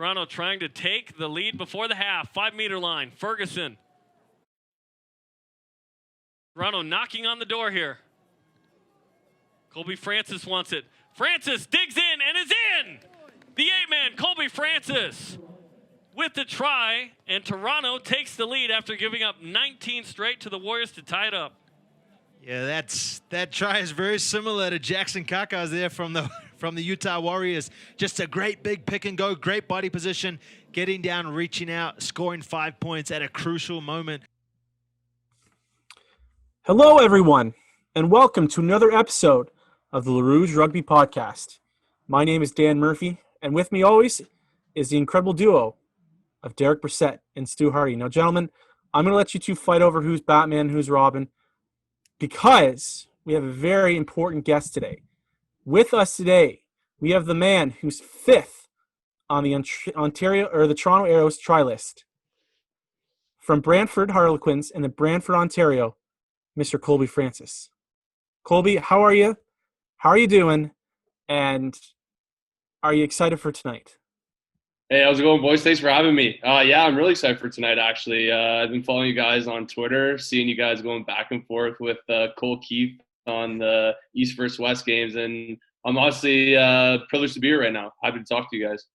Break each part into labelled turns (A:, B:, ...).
A: Toronto trying to take the lead before the half. 5-meter line. Ferguson. Toronto knocking on the door here. Kolby Francis wants it. Francis digs in and is in! The 8-man, Kolby Francis, with the try, and Toronto takes the lead after giving up 19 straight to the Warriors to tie it up.
B: Yeah, that try is very similar to Jackson Kaka's there from the Utah Warriors. Just a great big pick and go, great body position, getting down, reaching out, scoring 5 points at a crucial moment.
C: Hello, everyone, and welcome to another episode of the Rouge Rugby Podcast. My name is Dan Murphy, and with me always is the incredible duo of Derek Brissett and Stu Hardy. Now, gentlemen, I'm going to let you two fight over who's Batman, who's Robin, because we have a very important guest today. With us today, we have the man who's fifth on the the Toronto Arrows try list. From Brantford Harlequins in the Brantford, Ontario, Mr. Kolby Francis. Kolby, how are you? How are you doing? And are you excited for tonight?
D: Hey, how's it going, boys? Thanks for having me. Yeah, I'm really excited for tonight, actually. I've been following you guys on Twitter, seeing you guys going back and forth with Cole Keith on the East versus West games, and I'm honestly privileged to be here right now. Happy to talk to you guys.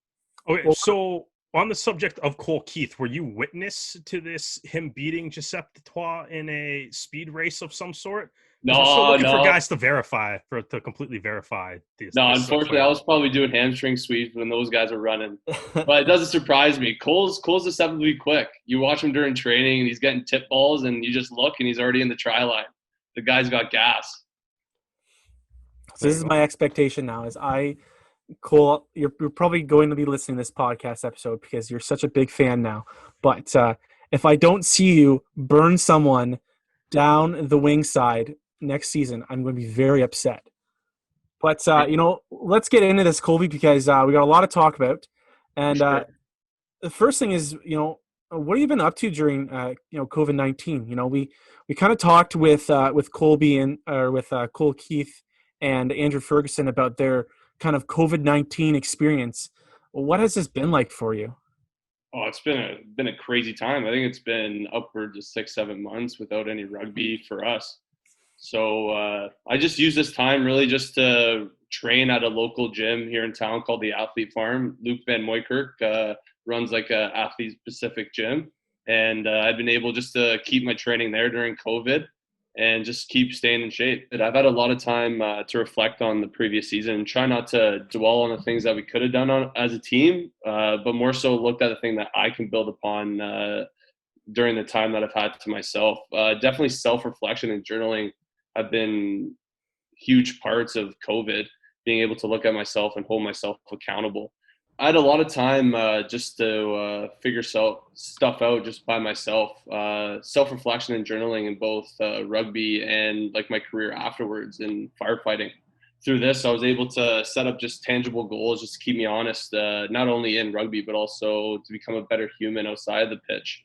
E: Okay, so on the subject of Cole Keith, were you witness to him beating Giuseppe Dutoit in a speed race of some sort?
D: No,
E: we're still looking
D: no.
E: for guys to completely verify this.
D: No, unfortunately, I was probably doing hamstring sweeps when those guys were running. But it doesn't surprise me. Cole's deceptively quick. You watch him during training, and he's getting tip balls, and you just look, and he's already in the try line. The guy's got gas.
C: So this is my expectation now. Cole, you're probably going to be listening to this podcast episode because you're such a big fan now. But if I don't see you burn someone down the wing side next season, I'm going to be very upset. But, let's get into this, Kolby, because we got a lot to talk about. And
D: Sure.
C: The first thing is, what have you been up to during, COVID-19? We kind of talked with Kolby with Cole Keith and Andrew Ferguson about their kind of COVID-19 experience. What has this been like for you?
D: Oh, it's been a crazy time. I think it's been upwards of 6-7 months without any rugby for us. So I just use this time really just to train at a local gym here in town called the Athlete Farm. Luke Van Moykirk runs like a athlete-specific gym. And I've been able just to keep my training there during COVID and just keep staying in shape. But I've had a lot of time to reflect on the previous season and try not to dwell on the things that we could have done as a team, but more so looked at the thing that I can build upon during the time that I've had to myself. Definitely self-reflection and journaling have been huge parts of COVID, being able to look at myself and hold myself accountable. I had a lot of time just to figure stuff out just by myself. Self-reflection and journaling in both rugby and like my career afterwards in firefighting. Through this, I was able to set up just tangible goals just to keep me honest, not only in rugby, but also to become a better human outside the pitch.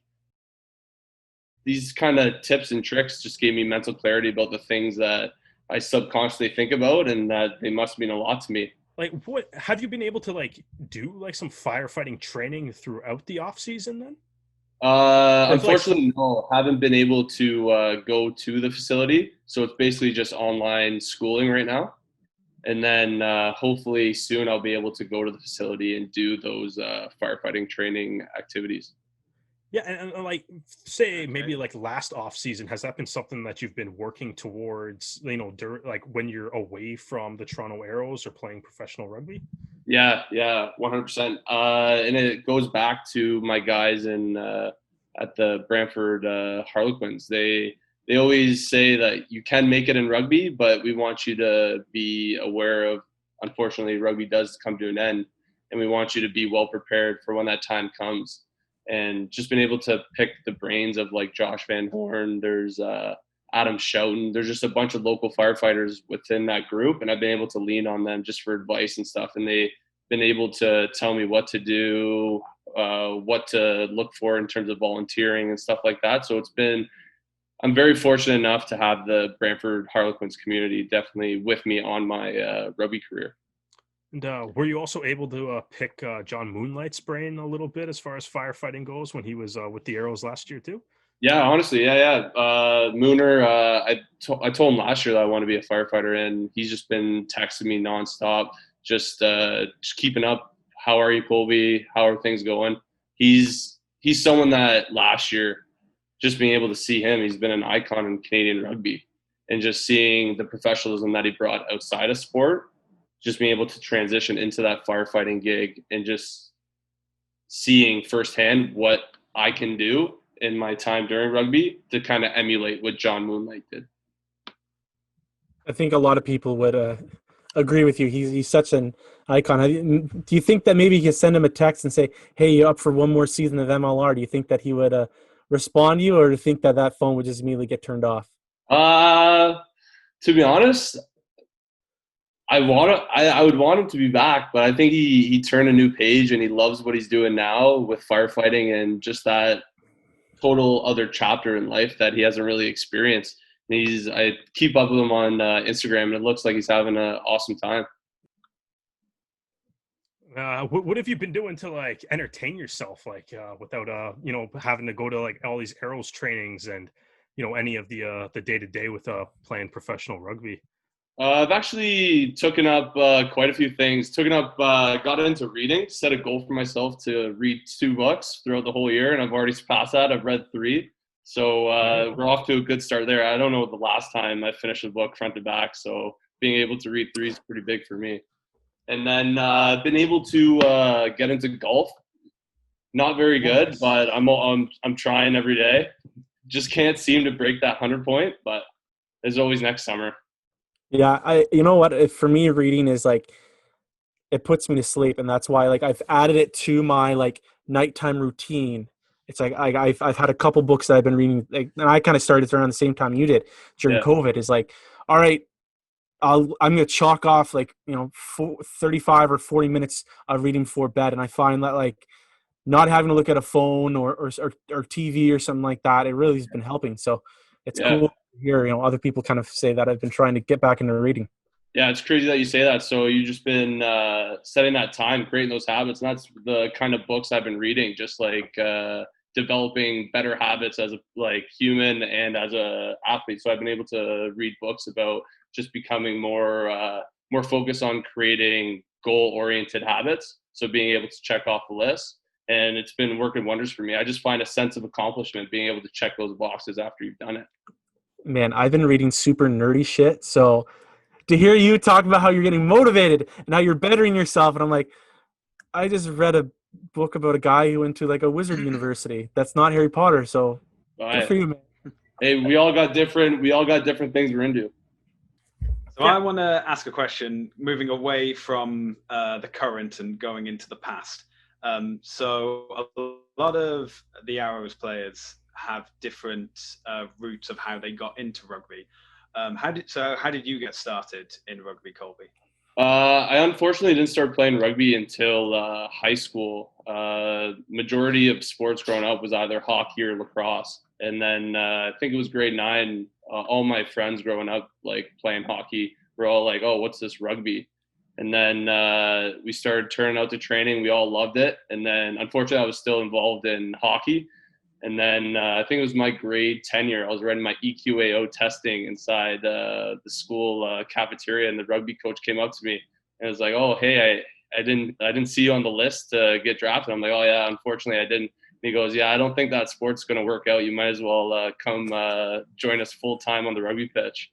D: These kind of tips and tricks just gave me mental clarity about the things that I subconsciously think about and that they must mean a lot to me.
E: Like, what have you been able to do some firefighting training throughout the off season then?
D: Unfortunately, no. Haven't been able to go to the facility, so it's basically just online schooling right now. And then hopefully soon I'll be able to go to the facility and do those firefighting training activities.
E: Yeah, and say maybe last off season, has that been something that you've been working towards? During when you're away from the Toronto Arrows or playing professional rugby.
D: Yeah, 100%. And it goes back to my guys at the Brantford Harlequins. They always say that you can make it in rugby, but we want you to be aware of. Unfortunately, rugby does come to an end, and we want you to be well prepared for when that time comes. And just been able to pick the brains of Josh Van Horn. There's Adam Schouten. There's just a bunch of local firefighters within that group, and I've been able to lean on them just for advice and stuff. And they've been able to tell me what to do, what to look for in terms of volunteering and stuff like that. So I'm very fortunate enough to have the Brantford Harlequins community definitely with me on my rugby career.
E: And were you also able to pick John Moonlight's brain a little bit as far as firefighting goes when he was with the Arrows last year too?
D: Yeah, honestly, yeah. Mooner, I told him last year that I want to be a firefighter, and he's just been texting me nonstop, just keeping up. How are you, Kolby? How are things going? He's someone that last year, just being able to see him, he's been an icon in Canadian rugby, and just seeing the professionalism that he brought outside of sport, just being able to transition into that firefighting gig, and just seeing firsthand what I can do in my time during rugby to kind of emulate what John Moonlight did.
C: I think a lot of people would agree with you. He's such an icon. Do you think that maybe you could send him a text and say, "Hey, you up for one more season of MLR?" Do you think that he would respond to you, or do you think that that phone would just immediately get turned off?
D: To be honest, I would want him to be back, but I think he turned a new page and he loves what he's doing now with firefighting and just that total other chapter in life that he hasn't really experienced. And I keep up with him on Instagram, and it looks like he's having an awesome time.
E: What have you been doing to like entertain yourself, like without having to go to like all these Arrows trainings and any of the day-to-day with playing professional rugby?
D: I've actually taken up quite a few things. Got into reading, set a goal for myself to read 2 books throughout the whole year, and I've already surpassed that. I've read 3. So we're off to a good start there. I don't know the last time I finished a book front to back, so being able to read 3 is pretty big for me. And then I've been able to get into golf. Not very good, but I'm trying every day. Just can't seem to break that 100 point, but there's always next summer.
C: Yeah, you know what? For me, reading is like, it puts me to sleep, and that's why like I've added it to my like nighttime routine. It's like I've had a couple books that I've been reading, like, and I kind of started around the same time you did during COVID. Is like, all right, I'm gonna chalk off like 35 or 40 minutes of reading before bed, and I find that like not having to look at a phone or TV or something like that, it really has been helping. So it's cool to hear other people kind of say that. I've been trying to get back into reading.
D: Yeah, it's crazy that you say that. So you've just been setting that time, creating those habits, and that's the kind of books I've been reading, just like developing better habits as a like human and as a athlete. So I've been able to read books about just becoming more focused on creating goal-oriented habits. So being able to check off the list, and it's been working wonders for me. I just find a sense of accomplishment being able to check those boxes after you've done it.
C: Man, I've been reading super nerdy shit, so to hear you talk about how you're getting motivated and how you're bettering yourself, and I'm like, I just read a book about a guy who went to like a wizard university. That's not Harry Potter, so good for you, man.
D: Hey, we all got different things we're into.
F: So I want to ask a question, moving away from the current and going into the past. So a lot of the Arrows players have different routes of how they got into rugby. How did you get started in rugby, Kolby?
D: I unfortunately didn't start playing rugby until high school. Majority of sports growing up was either hockey or lacrosse. And then I think it was grade 9, all my friends growing up, like playing hockey, were all like, oh, what's this rugby? And then we started turning out to training. We all loved it. And then unfortunately I was still involved in hockey. And then I think it was my grade 10 year. I was running my EQAO testing inside the school cafeteria, and the rugby coach came up to me and was like, "Oh, hey, I didn't see you on the list to get drafted." I'm like, "Oh yeah, unfortunately I didn't." And he goes, "Yeah, I don't think that sport's going to work out. You might as well come join us full time on the rugby pitch."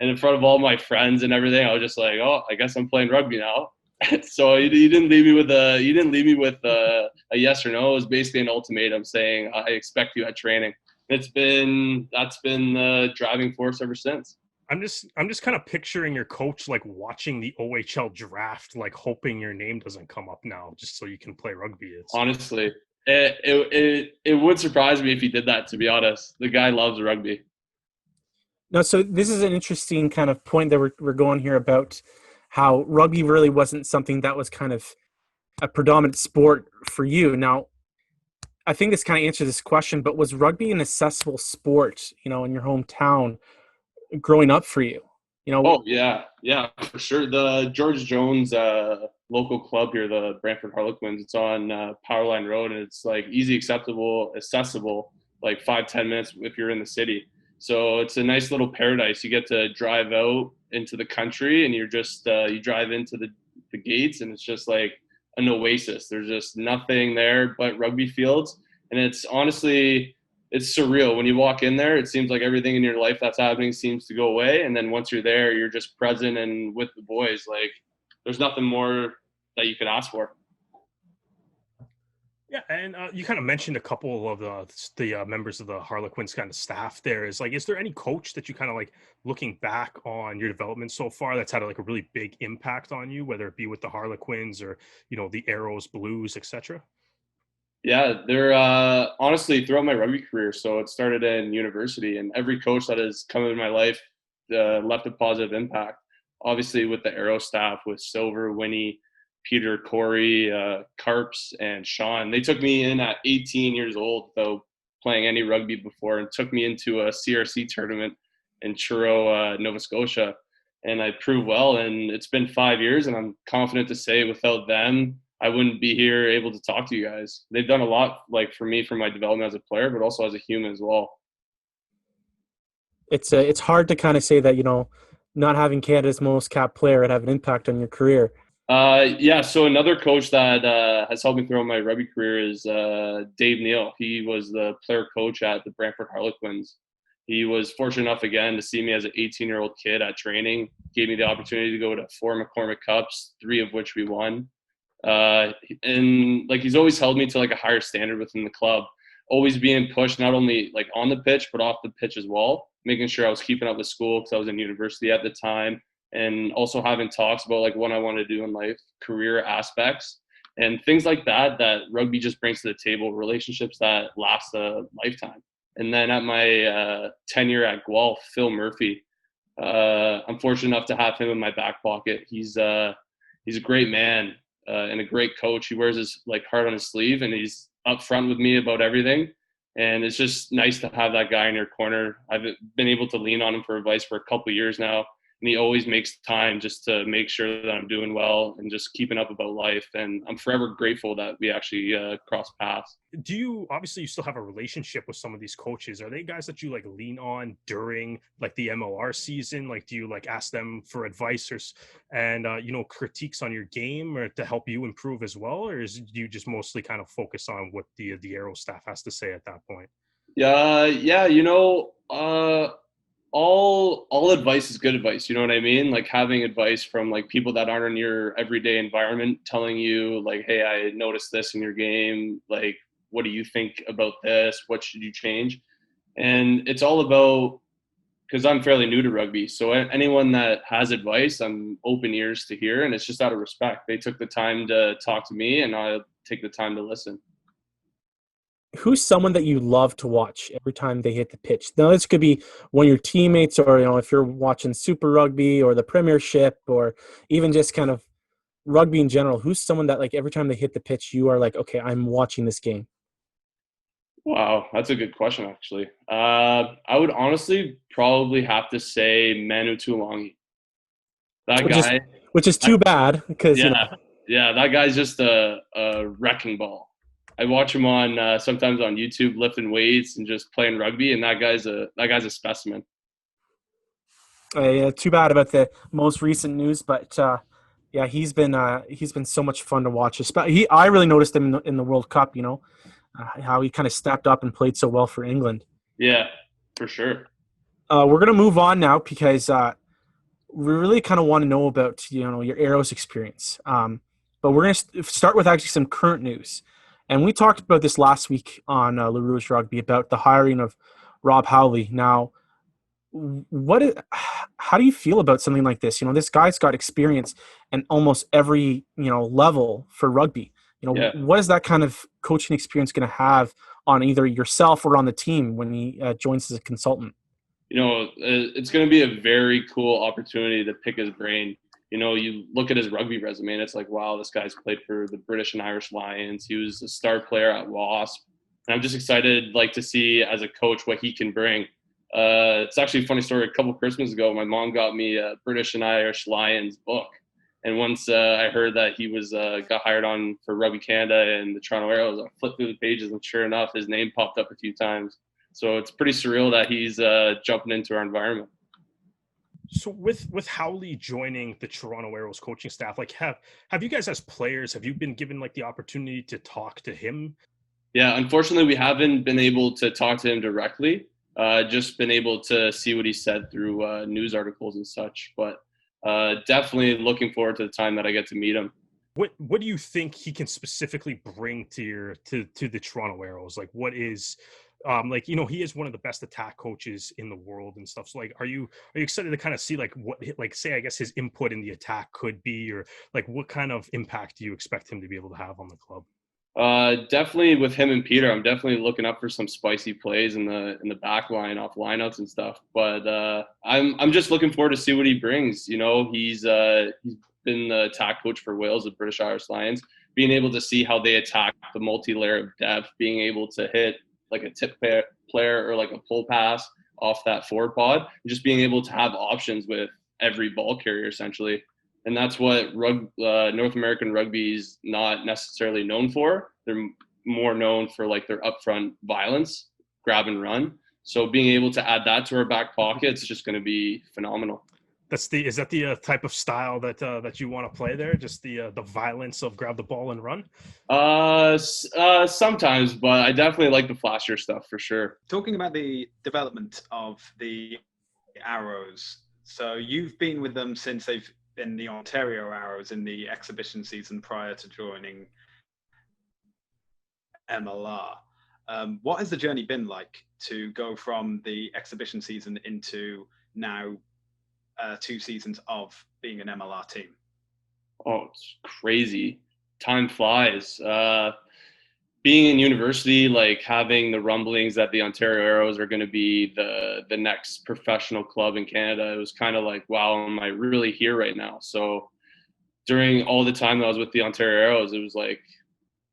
D: And in front of all my friends and everything, I was just like, "Oh, I guess I'm playing rugby now." So you didn't leave me with a yes or no. It was basically an ultimatum saying, I expect you at training. That's been the driving force ever since.
E: I'm just kind of picturing your coach like watching the OHL draft, like hoping your name doesn't come up now, just so you can play rugby.
D: Honestly, it would surprise me if he did that. To be honest, the guy loves rugby.
C: No, so this is an interesting kind of point that we're going here about how rugby really wasn't something that was kind of a predominant sport for you. Now, I think this kind of answers this question, but was rugby an accessible sport, in your hometown growing up for you? You know,
D: Oh yeah, for sure. The George Jones local club here, the Brantford Harlequins, it's on Powerline Road, and it's like easy, accessible, like 5-10 minutes if you're in the city. So it's a nice little paradise. You get to drive out into the country, and you're just you drive into the gates, and it's just like an oasis. There's just nothing there but rugby fields, and it's honestly, it's surreal when you walk in there. It seems like everything in your life that's happening seems to go away, and then once you're there, you're just present and with the boys. Like, there's nothing more that you could ask for.
E: Yeah, and you kind of mentioned a couple of the members of the Harlequins kind of staff there. Is there any coach that you kind of like, looking back on your development so far, that's had like a really big impact on you, whether it be with the Harlequins or, the Arrows, Blues, etc.?
D: Yeah, they're honestly throughout my rugby career. So it started in university, and every coach that has come into my life left a positive impact. Obviously, with the Arrow staff, with Silver, Winnie, Peter, Corey, Carps, and Sean, they took me in at 18 years old, though playing any rugby before, and took me into a CRC tournament in Truro, Nova Scotia, and I proved well. And it's been 5 years, and I'm confident to say without them, I wouldn't be here able to talk to you guys. They've done a lot, like, for me, for my development as a player, but also as a human as well.
C: it's hard to kind of say that, not having Canada's most capped player would have an impact on your career.
D: Yeah, so another coach that has helped me throughout my rugby career is Dave Neal. He was the player coach at the Brantford Harlequins. He was fortunate enough again to see me as an 18-year-old kid at training, gave me the opportunity to go to 4 McCormick Cups, 3 of which we won. And like, he's always held me to like a higher standard within the club, always being pushed not only like on the pitch but off the pitch as well, making sure I was keeping up with school because I was in university at the time, and also having talks about like what I want to do in life, career aspects, and things like that rugby just brings to the table, relationships that last a lifetime. And then at my tenure at Guelph, Phil Murphy, I'm fortunate enough to have him in my back pocket. He's a great man and a great coach. He wears his like heart on his sleeve, and he's upfront with me about everything. And it's just nice to have that guy in your corner. I've been able to lean on him for advice for a couple of years now, and he always makes time just to make sure that I'm doing well and just keeping up about life. And I'm forever grateful that we actually crossed paths.
E: Obviously you still have a relationship with some of these coaches? Are they guys that you like lean on during like the MLR season? Like, do you like ask them for advice and critiques on your game, or to help you improve as well? Or do you just mostly kind of focus on what the Arrow staff has to say at that point?
D: Yeah, all advice is good advice. You know what I mean? Like, having advice from like people that aren't in your everyday environment, telling you like, hey, I noticed this in your game. Like, what do you think about this? What should you change? And it's all about, because I'm fairly new to rugby, so anyone that has advice, I'm open ears to hear, and it's just out of respect. They took the time to talk to me, and I'll take the time to listen.
C: Who's someone that you love to watch every time they hit the pitch? Now, this could be one of your teammates, or if you're watching Super Rugby or the Premiership, or even just kind of rugby in general. Who's someone that like every time they hit the pitch, you are like, okay, I'm watching this game?
D: Wow, that's a good question, actually. I would honestly probably have to say Manu Tuolangi. That guy,
C: which is too bad, because
D: yeah, that guy's just a wrecking ball. I watch him on sometimes on YouTube lifting weights and just playing rugby, and that guy's a specimen.
C: Too bad about the most recent news, but yeah, he's been so much fun to watch. I really noticed him in the World Cup. How he kind of stepped up and played so well for England.
D: Yeah, for sure.
C: We're gonna move on now because we really kind of want to know about your Arrows experience. But we're gonna start with actually some current news, and we talked about this last week on Rouge Rugby about the hiring of Rob Howley. Now, how do you feel about something like this? This guy's got experience in almost every level for rugby. What is that kind of coaching experience going to have on either yourself or on the team when he joins as a consultant?
D: It's going to be a very cool opportunity to pick his brain. You look at his rugby resume and it's like, wow, this guy's played for the British and Irish Lions. He was a star player at Wasp. And I'm just excited to see as a coach what he can bring. It's actually a funny story. A couple Christmas ago, my mom got me a British and Irish Lions book. And once I heard that he was got hired on for Rugby Canada and the Toronto Arrows, I flipped through the pages, and sure enough, his name popped up a few times. So it's pretty surreal that he's jumping into our environment.
E: So with Howley joining the Toronto Arrows coaching staff, like have you guys as players, have you been given like the opportunity to talk to him?
D: Yeah, unfortunately, we haven't been able to talk to him directly. Just been able to see what he said through news articles and such. But definitely looking forward to the time that I get to meet him.
E: What do you think he can specifically bring to the Toronto Arrows? Like, what is like, you know, he is one of the best attack coaches in the world and stuff. So like, are you excited to kind of see like what, like, say, I guess his input in the attack could be, or like what kind of impact do you expect him to be able to have on the club?
D: Definitely with him and Peter, I'm definitely looking up for some spicy plays in the back line off lineouts and stuff. But I'm just looking forward to see what he brings. You know, he's been the attack coach for Wales, the British Irish Lions. Being able to see how they attack the multi-layer of depth, being able to hit like a tip player or like a pull pass off that forward pod, and just being able to have options with every ball carrier essentially. And that's what North American rugby is not necessarily known for. They're more known for like their upfront violence, grab and run. So being able to add that to our back pocket, it's just going to be phenomenal.
E: Is that the type of style that you want to play there? Just the violence of grab the ball and run?
D: Sometimes, but I definitely like the flashier stuff for sure.
F: Talking about the development of the Arrows, so you've been with them since they've been the Ontario Arrows in the exhibition season prior to joining MLR. What has the journey been like to go from the exhibition season into now 2 seasons of being an MLR team?
D: Oh, it's crazy. Time flies. Being in university, like having the rumblings that the Ontario Arrows are going to be the next professional club in Canada, it was kind of like, wow, am I really here right now? So during all the time that I was with the Ontario Arrows, it was like,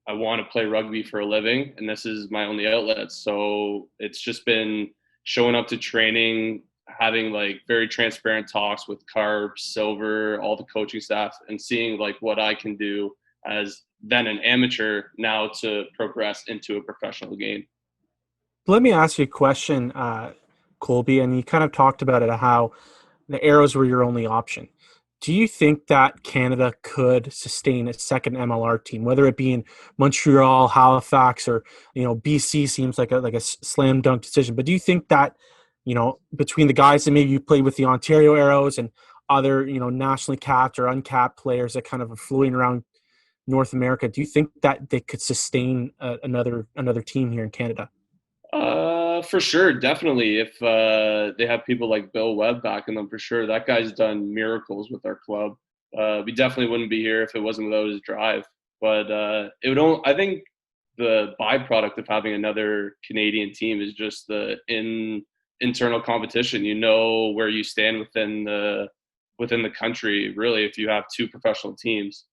D: I want to play rugby for a living, and this is my only outlet. So it's just been showing up to training, having like very transparent talks with Carp, Silver, all the coaching staff, and seeing like what I can do as then an amateur now to progress into a professional game.
C: Let me ask you a question, Kolby, and you kind of talked about it, how the Arrows were your only option. Do you think that Canada could sustain a second MLR team, whether it be in Montreal, Halifax, or, you know, BC seems like a slam dunk decision. But do you think that, you know, between the guys that maybe you played with the Ontario Arrows and other, you know, nationally capped or uncapped players that kind of are floating around North America, do you think that they could sustain another team here in Canada?
D: For sure, definitely. If they have people like Bill Webb backing them, for sure. That guy's done miracles with our club. We definitely wouldn't be here if it wasn't without his drive. But it would only, I think the byproduct of having another Canadian team is just the internal competition. You know where you stand within the country, really, if you have 2 professional teams.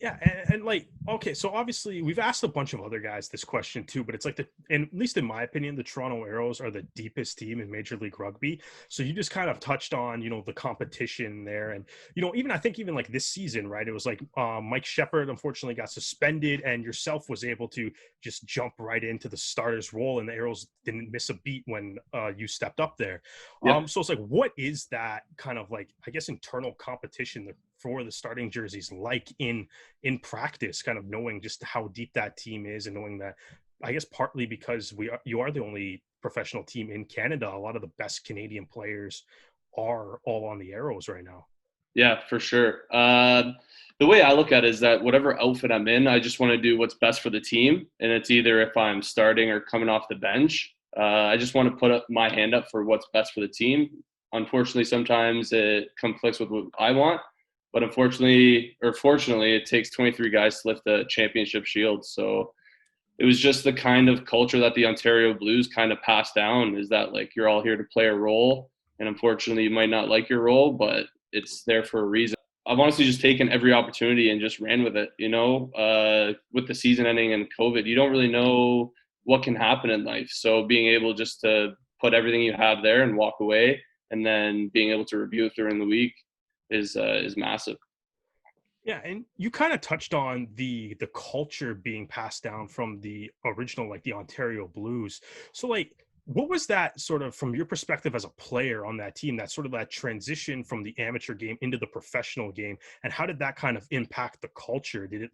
E: Yeah, and like, okay, so obviously we've asked a bunch of other guys this question too, but it's like and at least in my opinion, the Toronto Arrows are the deepest team in Major League Rugby. So you just kind of touched on, you know, the competition there, and you know, even I think even like this season, right? It was like Mike Shepard unfortunately got suspended, and yourself was able to just jump right into the starter's role, and the Arrows didn't miss a beat when you stepped up there. Yeah. So it's like, what is that kind of like, I guess, internal competition for the starting jerseys like in practice, kind of knowing just how deep that team is, and knowing that, I guess, partly because you are the only professional team in Canada, a lot of the best Canadian players are all on the Arrows right now.
D: Yeah, for sure. The way I look at it is that whatever outfit I'm in, I just want to do what's best for the team. And it's either if I'm starting or coming off the bench, I just want to put up my hand up for what's best for the team. Unfortunately, sometimes it conflicts with what I want. But unfortunately, or fortunately, it takes 23 guys to lift the championship shield. So it was just the kind of culture that the Ontario Blues kind of passed down, is that like, you're all here to play a role. And unfortunately, you might not like your role, but it's there for a reason. I've honestly just taken every opportunity and just ran with it, you know, with the season ending and COVID, you don't really know what can happen in life. So being able just to put everything you have there and walk away, and then being able to review it during the week is massive.
E: Yeah, and you kind of touched on the culture being passed down from the original, like the Ontario Blues. So like, what was that sort of from your perspective as a player on that team, that sort of that transition from the amateur game into the professional game, and how did that kind of impact the culture? Did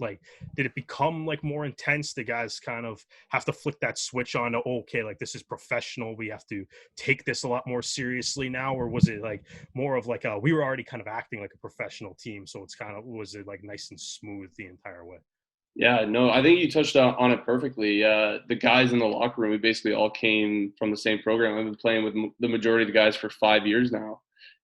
E: it become like more intense? The guys kind of have to flick that switch on to, okay, like this is professional, we have to take this a lot more seriously now? Or was it like more of like we were already kind of acting like a professional team, so it's kind of, was it like nice and smooth the entire way?
D: Yeah, no, I think you touched on it perfectly. The guys in the locker room, we basically all came from the same program. I've been playing with the majority of the guys for 5 years now.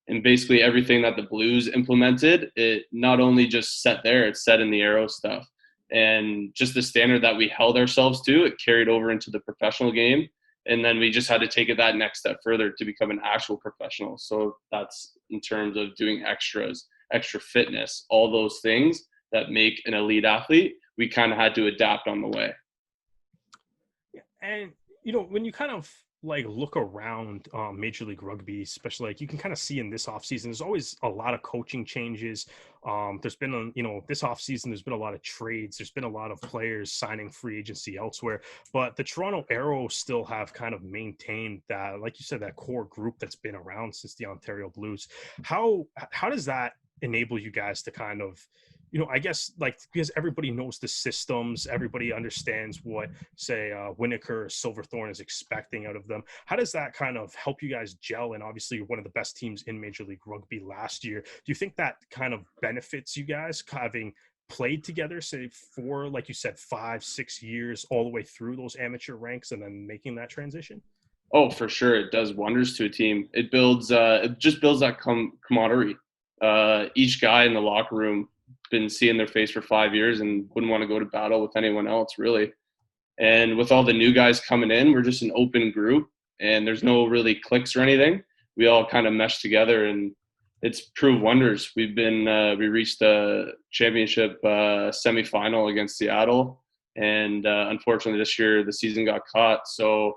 D: And basically everything that the Blues implemented, it not only just set there, it's set in the Arrow stuff. And just the standard that we held ourselves to, it carried over into the professional game. And then we just had to take it that next step further to become an actual professional. So that's in terms of doing extras, extra fitness, all those things that make an elite athlete. We kind of had to adapt on the way.
E: And when you kind of like look around Major League Rugby, especially, like you can kind of see in this offseason, there's always a lot of coaching changes. There's been this offseason, there's been a lot of trades, there's been a lot of players signing free agency elsewhere, but the Toronto Arrows still have kind of maintained that, like you said, that core group that's been around since the Ontario Blues. How does that enable you guys to kind of, I guess, like, because everybody knows the systems, everybody understands what, say, Winokur or Silverthorne is expecting out of them. How does that kind of help you guys gel? And obviously, you're one of the best teams in Major League Rugby last year. Do you think that kind of benefits you guys having played together, say, for, like you said, 5-6 years, all the way through those amateur ranks and then making that transition?
D: Oh, for sure. It does wonders to a team. It just builds that camaraderie. Each guy in the locker room been seeing their face for 5 years and wouldn't want to go to battle with anyone else, really. And with all the new guys coming in, we're just an open group, and there's no really cliques or anything. We all kind of mesh together, and it's proved wonders. We reached the championship semifinal against Seattle, and unfortunately this year the season got cut. So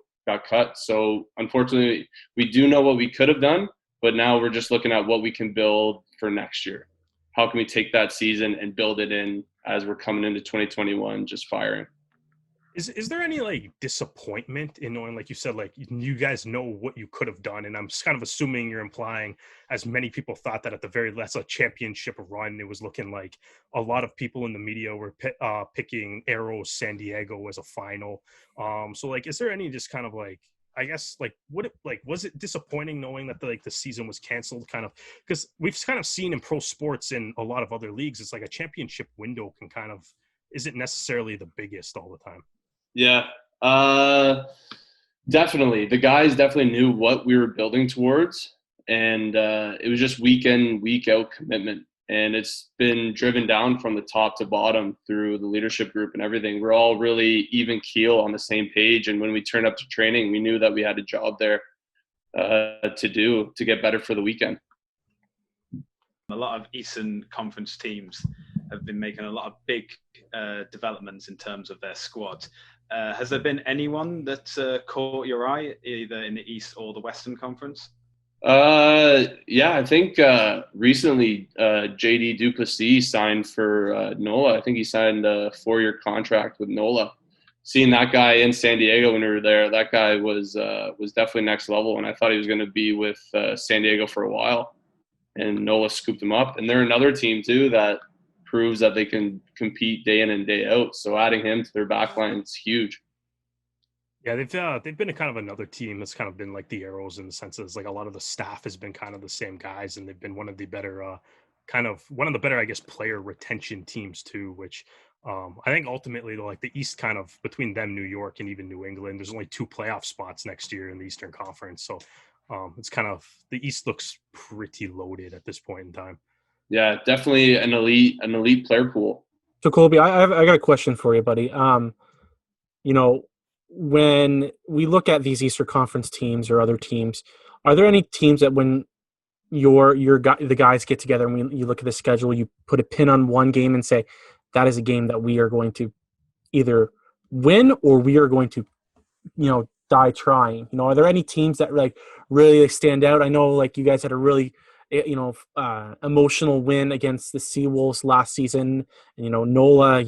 D: unfortunately, we do know what we could have done, but now we're just looking at what we can build for next year. How can we take that season and build it in as we're coming into 2021, just firing?
E: Is there any like disappointment in knowing, like you said, like you guys know what you could have done, and I'm just kind of assuming you're implying, as many people thought, that at the very least a championship run, it was looking like a lot of people in the media were picking Arrows San Diego as a final. So like, is there any just kind of like, I guess, like, was it disappointing knowing that the season was canceled, kind of, because we've kind of seen in pro sports in a lot of other leagues, it's like a championship window can kind of isn't necessarily the biggest all the time.
D: Yeah, definitely. The guys definitely knew what we were building towards, and it was just week in, week out commitment. And it's been driven down from the top to bottom through the leadership group and everything. We're all really even keel on the same page. And when we turned up to training, we knew that we had a job there to get better for the weekend.
F: A lot of Eastern Conference teams have been making a lot of big developments in terms of their squad. Has there been anyone that caught your eye, either in the East or the Western Conference?
D: Yeah, I think recently JD Duplessis signed for NOLA. I think he signed a 4-year contract with NOLA. Seeing that guy in San Diego when we were there, that guy was definitely next level, and I thought he was going to be with San Diego for a while. And NOLA scooped him up, and they're another team too that proves that they can compete day in and day out. So adding him to their backline is huge.
E: Yeah, they've been a kind of another team that's kind of been like the Arrows, in the sense that it's like a lot of the staff has been kind of the same guys, and they've been one of the better, I guess, player retention teams too. Which I think ultimately, like the East, kind of between them, New York, and even New England, there's only 2 playoff spots next year in the Eastern Conference. So it's kind of, the East looks pretty loaded at this point in time.
D: Yeah, definitely an elite player pool.
C: So Kolby, I got a question for you, buddy. When we look at these Eastern Conference teams or other teams, are there any teams that when the guys get together and you look at the schedule, you put a pin on one game and say, that is a game that we are going to either win or we are going to die trying? Are there any teams that like really stand out? I know like you guys had a really emotional win against the Seawolves last season, and Nola,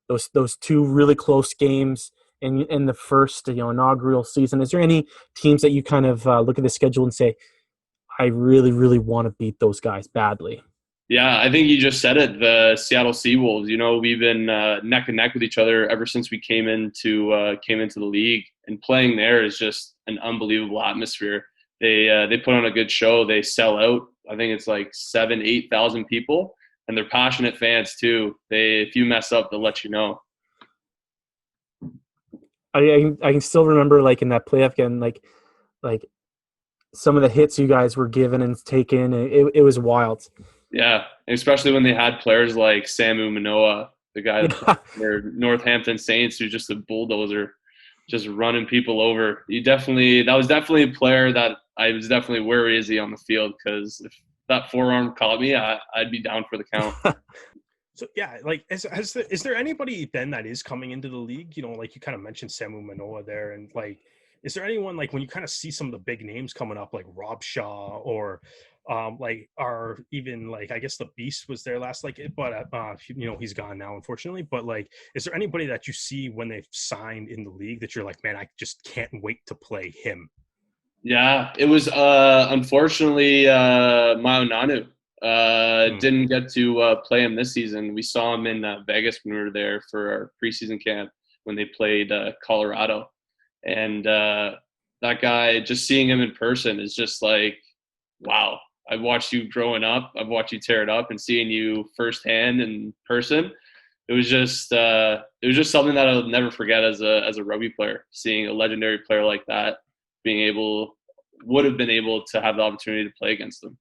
C: those two really close games in the first inaugural season. Is there any teams that you kind of look at the schedule and say, I really, really want to beat those guys badly?
D: Yeah, I think you just said it. The Seattle Seawolves. We've been neck and neck with each other ever since we came into the league, and playing there is just an unbelievable atmosphere. They put on a good show. They sell out. I think it's like 7,000-8,000 people, and they're passionate fans too. If you mess up, they'll let you know.
C: I can still remember like in that playoff game, like some of the hits you guys were given and taken. It was wild.
D: Yeah, especially when they had players like Samu Manoa, the guy for Northampton Saints, who's just a bulldozer, just running people over. That was definitely a player that I was definitely, where is he on the field? Because if that forearm caught me, I'd be down for the count.
E: So yeah, like is there anybody then that is coming into the league? Like you kind of mentioned Samu Manoa there, and like, is there anyone like when you kind of see some of the big names coming up, like Rob Shaw or or even like I guess the Beast was there last, like, but he's gone now, unfortunately. But like, is there anybody that you see when they've signed in the league that you're like, man, I just can't wait to play him?
D: Yeah, it was unfortunately Maonanu. Didn't get to play him this season. We saw him in Vegas when we were there for our preseason camp when they played Colorado. And that guy, just seeing him in person is just like, wow. I've watched you growing up. I've watched you tear it up, and seeing you firsthand in person, it was just something that I'll never forget as a rugby player. Seeing a legendary player like that, would have been able to have the opportunity to play against them.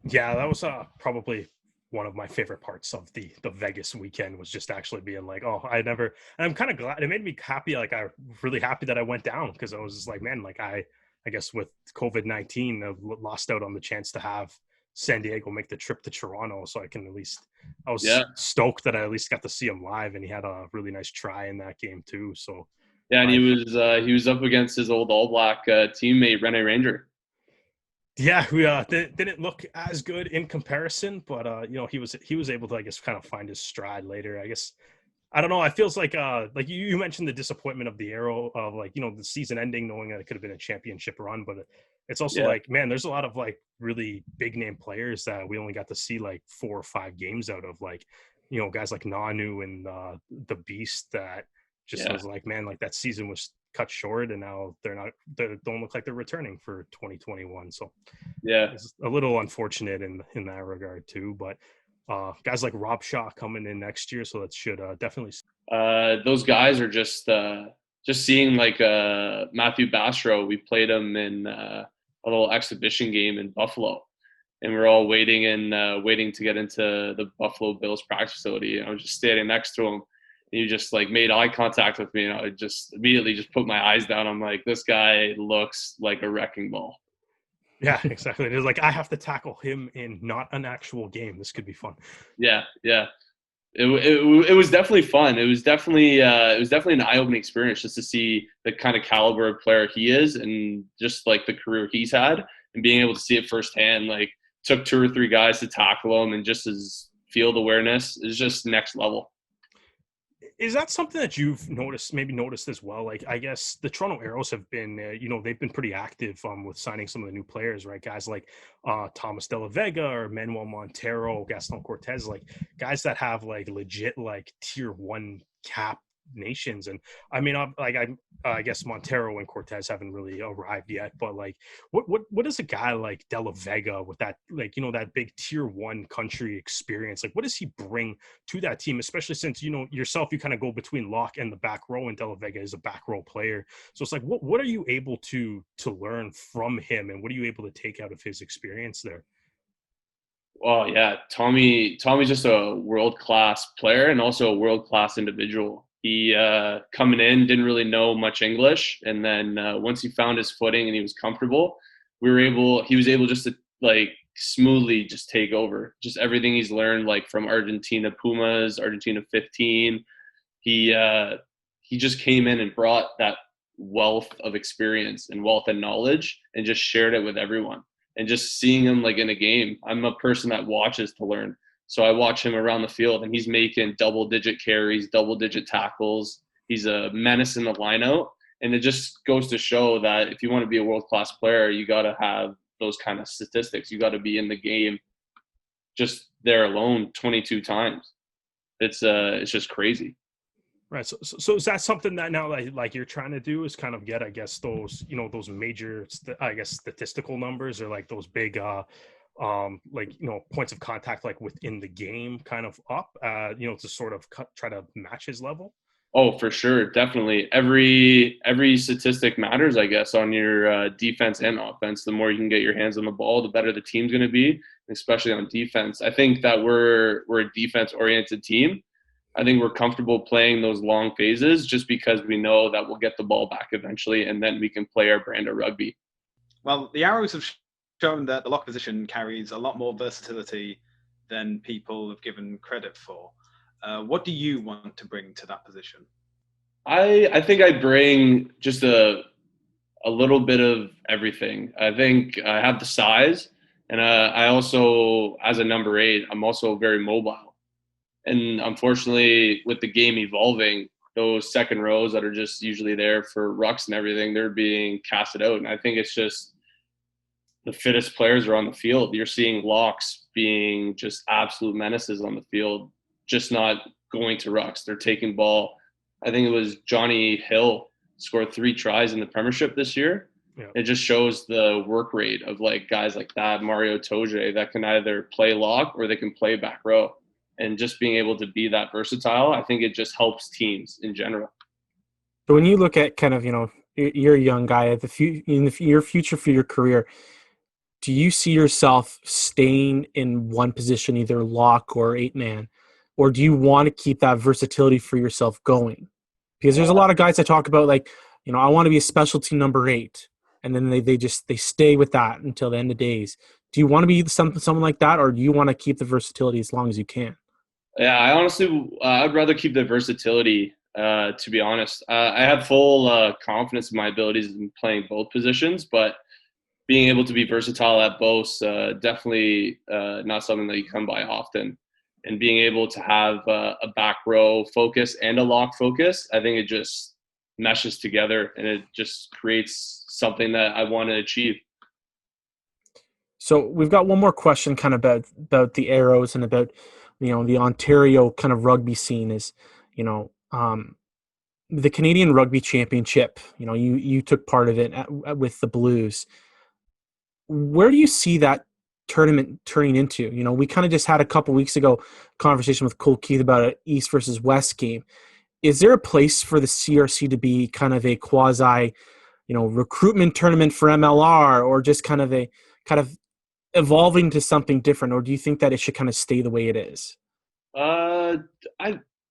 D: Yeah,
E: that was probably one of my favorite parts of the Vegas weekend, was just actually being like, oh, and I'm kind of glad. It made me happy. Like, I'm really happy that I went down, because I was just like, man, like I guess with COVID-19, I lost out on the chance to have San Diego make the trip to Toronto. So I was stoked that I at least got to see him live, and he had a really nice try in that game too. So
D: yeah, and he was up against his old All Black teammate Rene Ranger.
E: Yeah, we didn't look as good in comparison, but he was able to, I guess, kind of find his stride later. I guess, I don't know. It feels like you mentioned the disappointment of the arrow of like, the season ending, knowing that it could have been a championship run, but it's also like, man, there's a lot of like really big name players that we only got to see like 4 or 5 games out of, like, guys like Nanu and the Beast, that just was like, man, like that season was cut short, and now they don't look like they're returning for 2021. So yeah, it's a little unfortunate in that regard too. But guys like Rob Shaw coming in next year, so that should definitely.
D: Those guys are just seeing like Matthew Bastro. We played him in a little exhibition game in Buffalo, and we're all waiting to get into the Buffalo Bills practice facility. And I was just standing next to him. He just like made eye contact with me, and I just immediately just put my eyes down. I'm like, this guy looks like a wrecking ball.
E: Yeah, exactly. It's like, I have to tackle him in not an actual game. This could be fun.
D: Yeah. It was definitely fun. It was definitely an eye-opening experience just to see the kind of caliber of player he is, and just like the career he's had, and being able to see it firsthand. Like, took 2 or 3 guys to tackle him, and just his field awareness is just next level.
E: Is that something that you've noticed as well? Like, I guess the Toronto Arrows have been, they've been pretty active with signing some of the new players, right? Guys like Thomas De La Vega or Manuel Montero, Gaston Cortez, like guys that have like legit like tier 1 cap nations. And I mean, I guess Montero and Cortez haven't really arrived yet, but like, what is a guy like De La Vega with that, like, that big tier 1 country experience? Like, what does he bring to that team, especially since, yourself, you kind of go between lock and the back row, and De La Vega is a back row player. So it's like, what are you able to learn from him, and what are you able to take out of his experience there?
D: Oh yeah, Tommy's just a world-class player, and also a world-class individual. He coming in didn't really know much English, and then once he found his footing and he was comfortable, he was able just to like smoothly just take over just everything he's learned, like from Argentina Pumas, Argentina 15. He just came in and brought that wealth of experience and wealth and knowledge and just shared it with everyone. And just seeing him like in a game, I'm a person that watches to learn. So I watch him around the field and he's making double-digit carries, double-digit tackles. He's a menace in the lineout. And it just goes to show that if you want to be a world-class player, you got to have those kind of statistics. You got to be in the game just there alone 22 times. It's just crazy.
E: Right. So is that something that now like you're trying to do is kind of get, I guess, those, those major, statistical numbers, or like those big, points of contact, like within the game kind of up, to sort of try to match his level?
D: Oh, for sure. Definitely. Every statistic matters, I guess, on your defense and offense. The more you can get your hands on the ball, the better the team's going to be, especially on defense. I think that we're a defense-oriented team. I think we're comfortable playing those long phases just because we know that we'll get the ball back eventually, and then we can play our brand of rugby.
F: Well, the Arrows have shown that the lock position carries a lot more versatility than people have given credit for. What do you want to bring to that position?
D: I think I bring just a little bit of everything. I think I have the size, and I also, as a number 8, I'm also very mobile. And unfortunately, with the game evolving, those second rows that are just usually there for rucks and everything, they're being casted out. And I think it's just the fittest players are on the field. You're seeing locks being just absolute menaces on the field, just not going to rucks. They're taking ball. I think it was Johnny Hill scored 3 tries in the Premiership this year. Yeah. It just shows the work rate of like guys like that, Mario Toje, that can either play lock or they can play back row. And just being able to be that versatile, I think it just helps teams in general.
C: So when you look at kind of, you're a young guy, your future for your career, do you see yourself staying in one position, either lock or 8-man, or do you want to keep that versatility for yourself going? Because there's a lot of guys that talk about like, I want to be a specialty number 8, and then they stay with that until the end of days. Do you want to be someone like that, or do you want to keep the versatility as long as you can?
D: Yeah, I honestly, I'd rather keep the versatility, to be honest. I have full confidence in my abilities in playing both positions, but being able to be versatile at both, definitely not something that you come by often. And being able to have a back row focus and a lock focus, I think it just meshes together and it just creates something that I want to achieve.
C: So we've got one more question kind of about the Arrows and about the Ontario kind of rugby scene is, the Canadian Rugby Championship, you took part of it with the Blues. Where do you see that tournament turning into? We kind of just had a couple weeks ago conversation with Cole Keith about an East versus West game. Is there a place for the CRC to be kind of a quasi, recruitment tournament for MLR, or just kind of evolving to something different, or do you think that it should kind of stay the way it is?
D: I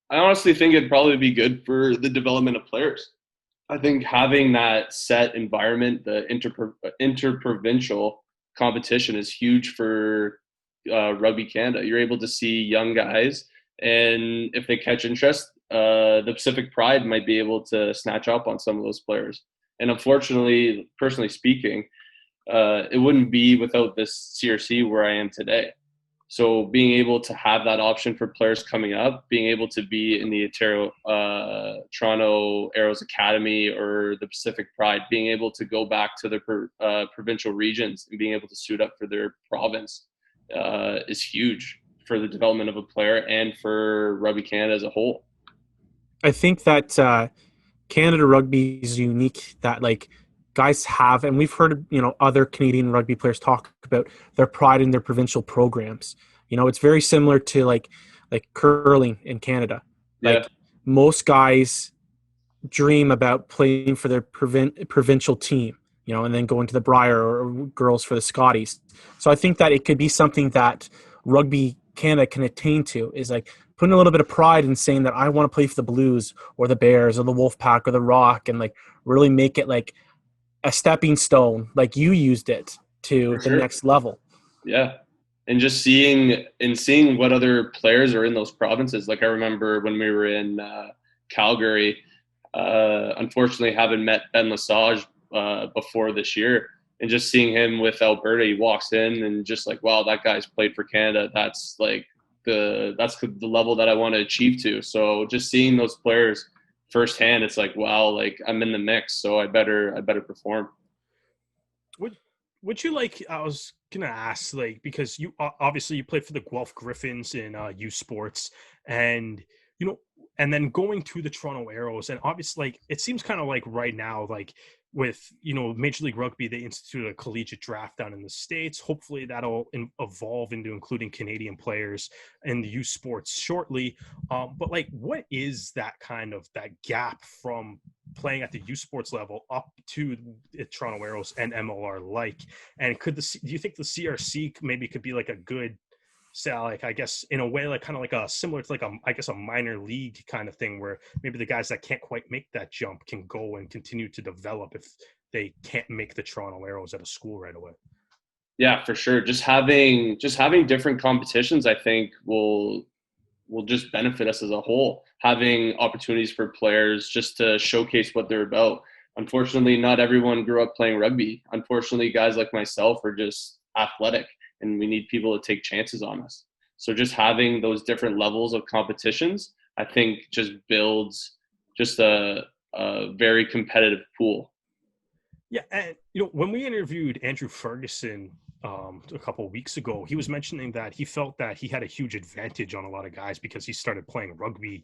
D: honestly think it'd probably be good for the development of players. I think having that set environment, the interprovincial competition is huge for Rugby Canada. You're able to see young guys, and if they catch interest, the Pacific Pride might be able to snatch up on some of those players. And unfortunately, personally speaking, it wouldn't be without this CRC where I am today. So being able to have that option for players coming up, being able to be in the Toronto Arrows Academy or the Pacific Pride, being able to go back to their provincial regions and being able to suit up for their province is huge for the development of a player and for Rugby Canada as a whole.
C: I think that Canada Rugby is unique, that like guys have, and we've heard other Canadian rugby players talk about their pride in their provincial programs. It's very similar to like curling in Canada. Like most guys dream about playing for their provincial team, and then going to the Briar, or girls for the Scotties. So I think that it could be something that Rugby Canada can attain to, is like putting a little bit of pride in saying that I want to play for the Blues or the Bears or the Wolfpack or the Rock, and like really make it like a stepping stone, like you used it to the next level.
D: Yeah. And just seeing what other players are in those provinces. Like I remember when we were in Calgary, Unfortunately, haven't met Ben Lesage before this year, and just seeing him with Alberta, he walks in and just like, wow, that guy's played for Canada. That's like the level that I want to achieve to. So just seeing those players firsthand, it's like, wow, like I'm in the mix, so I better perform.
E: Would you like? I was gonna ask, like, because you obviously you played for the Guelph Griffins in U Sports, and you know, and then going to the Toronto Arrows, and obviously, like, it seems kind of like right now, like with Major League Rugby, they instituted a collegiate draft down in the States. Hopefully, that'll evolve into including Canadian players in the U Sports shortly. But like, what is that gap from playing at the U Sports level up to the Toronto Arrows and MLR like? And do you think the CRC maybe could be like a good, say, like, I guess in a way, like kind of like a similar to like a minor league kind of thing, where maybe the guys that can't quite make that jump can go and continue to develop if they can't make the Toronto Arrows at a school right away?
D: Yeah, for sure. Just having different competitions, I think will just benefit us as a whole. Having opportunities for players just to showcase what they're about. Unfortunately, not everyone grew up playing rugby. Unfortunately, guys like myself are just athletic, and we need people to take chances on us. So just having those different levels of competitions, I think just builds just a very competitive pool.
E: Yeah, and when we interviewed Andrew Ferguson a couple of weeks ago, he was mentioning that he felt that he had a huge advantage on a lot of guys because he started playing rugby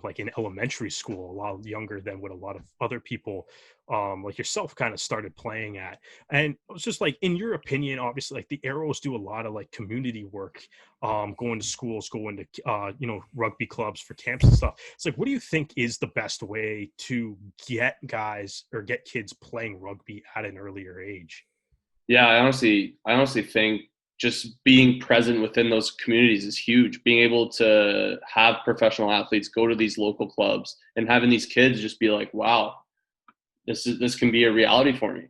E: like in elementary school, a lot younger than what a lot of other people like yourself kind of started playing at. And it was just like, in your opinion, obviously, like the Arrows do a lot of like community work, going to schools, going to rugby clubs for camps and stuff. It's like, what do you think is the best way to get guys or get kids playing rugby at an earlier age?
D: Yeah, I honestly think just being present within those communities is huge. Being able to have professional athletes go to these local clubs and having these kids just be like, wow, this can be a reality for me.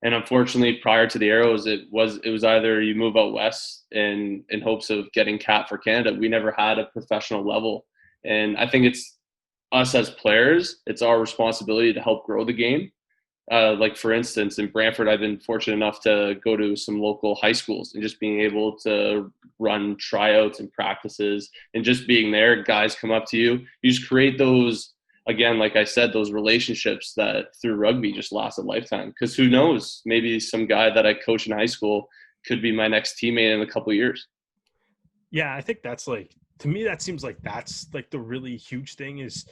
D: And unfortunately, prior to the Arrows, it was either you move out west in hopes of getting cap for Canada. We never had a professional level. And I think it's us as players, it's our responsibility to help grow the game. Like, for instance, in Brantford, I've been fortunate enough to go to some local high schools and just being able to run tryouts and practices, and just being there, guys come up to you. You just create those, again, like I said, those relationships that through rugby just last a lifetime. Because who knows, maybe some guy that I coach in high school could be my next teammate in a couple of years.
E: Yeah, I think that's like, to me, that seems like that's like the really huge thing is,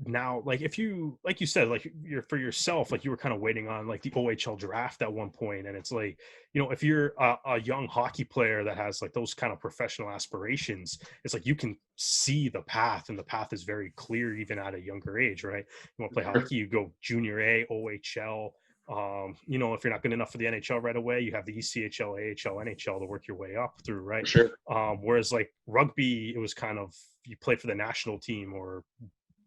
E: now, like, if you, like you said, like you're for yourself, like you were kind of waiting on like the OHL draft at one point, and it's like, if you're a young hockey player that has like those kind of professional aspirations, it's like you can see the path, and the path is very clear even at a younger age, right? You want to play hockey, you go junior A, OHL. If you're not good enough for the NHL right away, you have the ECHL, AHL, NHL to work your way up through, right?
D: For sure.
E: Whereas like rugby, it was kind of, you played for the national team, or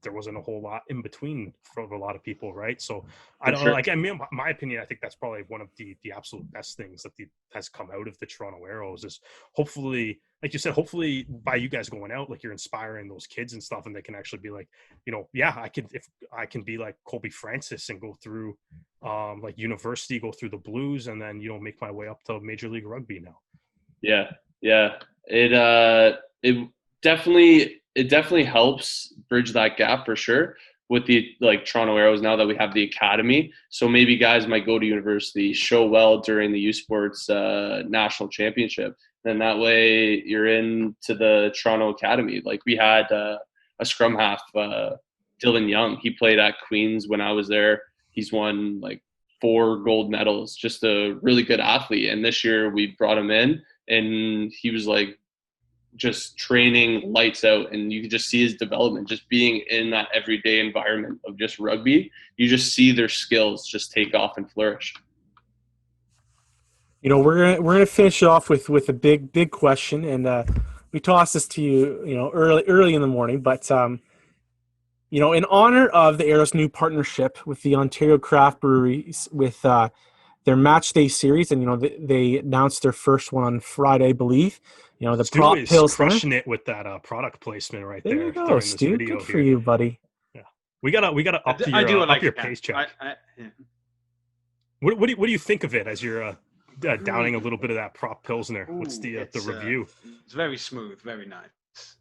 E: there wasn't a whole lot in between for a lot of people, right? So I don't know, like, I mean, my opinion, I think that's probably one of the absolute best things that has come out of the Toronto Arrows is, hopefully, like you said, hopefully by you guys going out, like you're inspiring those kids and stuff, and they can actually be like, yeah, if I can be like Kolby Francis and go through like university, go through the Blues, and then make my way up to Major League Rugby now.
D: Yeah. It definitely helps bridge that gap for sure with the like Toronto Arrows now that we have the academy. So maybe guys might go to university, show well during the U Sports national championship. And that way you're into the Toronto Academy. Like we had a scrum half, Dylan Young. He played at Queens when I was there. He's won like 4 gold medals, just a really good athlete. And this year we brought him in, and he was like just training lights out, and you could just see his development just being in that everyday environment of just rugby. You just see their skills just take off and flourish.
C: We're gonna finish off with a big question, and we tossed this to you, early in the morning, but in honor of the Arrows' new partnership with the Ontario Craft Breweries with their match day series, and they announced their first one on Friday, I believe. The
E: Stu is
C: Pilsner.
E: crushing it with that product placement right there.
C: There you go, Stu. Good for you, buddy.
E: Yeah. We gotta up
F: I do like
E: your
F: a can.
E: pace check.
F: Yeah.
E: What do you think of it as you're downing a little bit of that prop pilsner? What's the
F: It's,
E: review?
F: It's very smooth, very nice.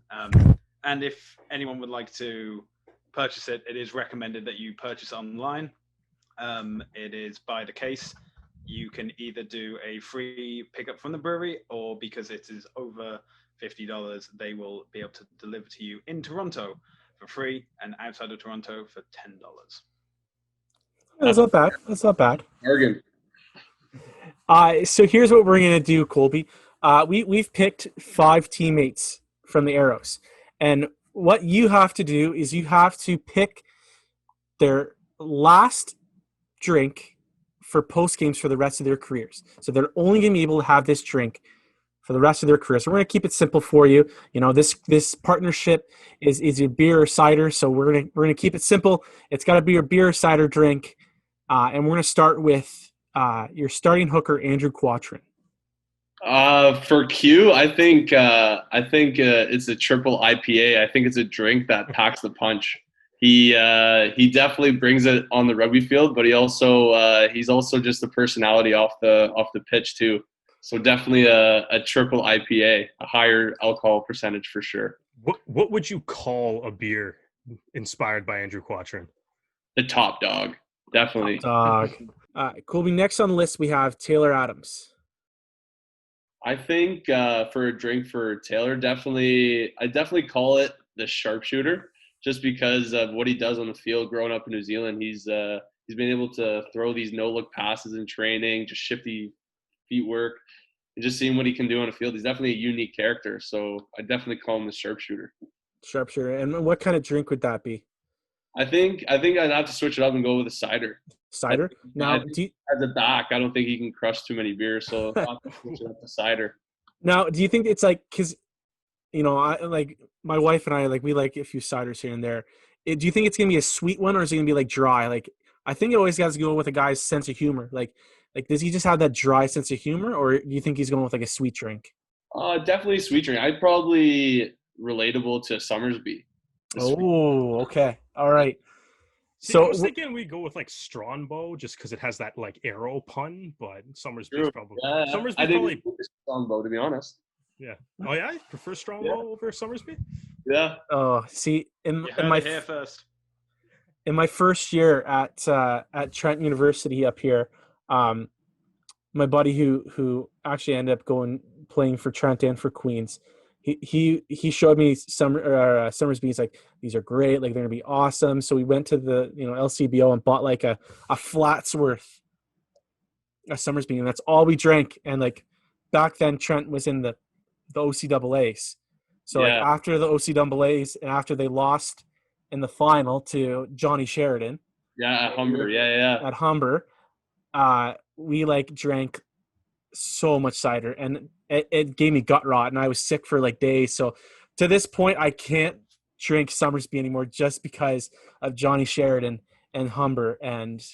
F: And if anyone would like to purchase it, it is recommended that you purchase online. It is by the case. You can either do a free pickup from the brewery, or because it is over $50, they will be able to deliver to you in Toronto for free, and outside of Toronto for $10.
C: That's not bad. That's not bad.
D: Bargain.
C: So here's what we're gonna do, Kolby. We've picked 5 teammates from the Arrows, and what you have to do is you have to pick their last drink for post games for the rest of their careers. So they're only gonna be able to have this drink for the rest of their career. So we're gonna keep it simple for you. You know, this partnership is your beer or cider. So we're gonna keep it simple. It's got to be your beer or cider drink, and we're gonna start with your starting hooker, Andrew Quatrin.
D: For Q, I think it's a triple IPA. I think it's a drink that packs the punch. He definitely brings it on the rugby field, but he's also just a personality off the pitch too. So definitely a triple IPA, a higher alcohol percentage for sure.
E: What would you call a beer inspired by Andrew Quatrin?
D: The top dog, definitely.
C: Dog. Kolby, next on the list we have Taylor Adams.
D: I think for a drink for Taylor, I definitely call it the sharpshooter, just because of what he does on the field. Growing up in New Zealand, he's been able to throw these no-look passes in training, just shifty feet work, and just seeing what he can do on the field. He's definitely a unique character, so I definitely call him the sharpshooter.
C: Sharpshooter. And what kind of drink would that be?
D: I think I'd have to switch it up and go with a cider.
C: Cider? Now,
D: as a back, I don't think he can crush too many beers, so I'll have to switch it up to cider.
C: Now, do you think it's like, because, you know, I like my wife and I, like, we like a few ciders here and there. Do you think it's going to be a sweet one, or is it going to be like dry? Like, I think it always has to go with a guy's sense of humor. Like, does he just have that dry sense of humor, or do you think he's going with like a sweet drink?
D: Definitely a sweet drink. I'd probably relatable to Summersby.
C: Oh, okay. All right.
E: See,
C: So
E: I was thinking we go with like Strongbow just because it has that like arrow pun, but Summersby's probably Summersby
D: I didn't
E: probably
D: think of Strongbow, to be honest.
E: yeah. Oh yeah, I prefer Strongbow over Summersby.
D: Yeah.
C: Oh, see, in my
F: Here first.
C: in my first year at Trent University up here, my buddy who actually ended up playing for Trent and for Queens, he showed me Summersby. He's like, these are great, like they're gonna be awesome. So we went to the LCBO and bought like a flat's worth of Summersby, and that's all we drank. And like back then Trent was in the OCAAs. So like after the OCAAs and after they lost in the final to Johnny Sheridan.
D: Yeah, at Humber. Yeah.
C: At Humber, we like drank so much cider, and it gave me gut rot, and I was sick for like days. So to this point, I can't drink Summersby anymore just because of Johnny Sheridan and Humber and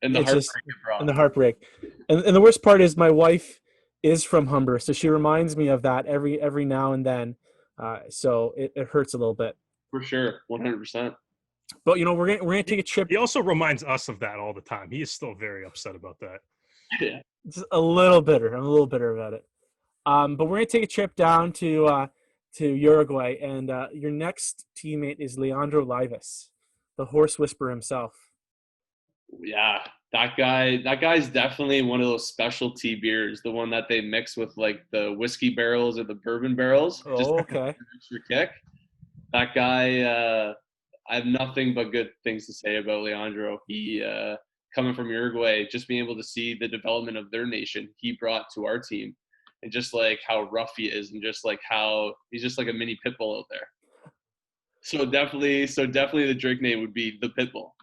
D: the
C: heartbreak. And the worst part is my wife is from Humber, so she reminds me of that every now and then. So it hurts a little bit.
D: For sure, 100%.
C: But we're gonna take a trip.
E: He also reminds us of that all the time. He is still very upset about that.
D: Yeah.
C: Just a little bitter. I'm a little bitter about it. But we're gonna take a trip down to Uruguay, and your next teammate is Leandro Livas, the horse whisperer himself.
D: Yeah, that guy's definitely one of those specialty beers, the one that they mix with like the whiskey barrels or the bourbon barrels.
C: Oh,
D: just
C: okay.
D: an extra kick. That guy, I have nothing but good things to say about Leandro. He coming from Uruguay, just being able to see the development of their nation, he brought to our team, and just like how rough he is, and just like how he's just like a mini pit bull out there. So definitely the drink name would be the pit bull.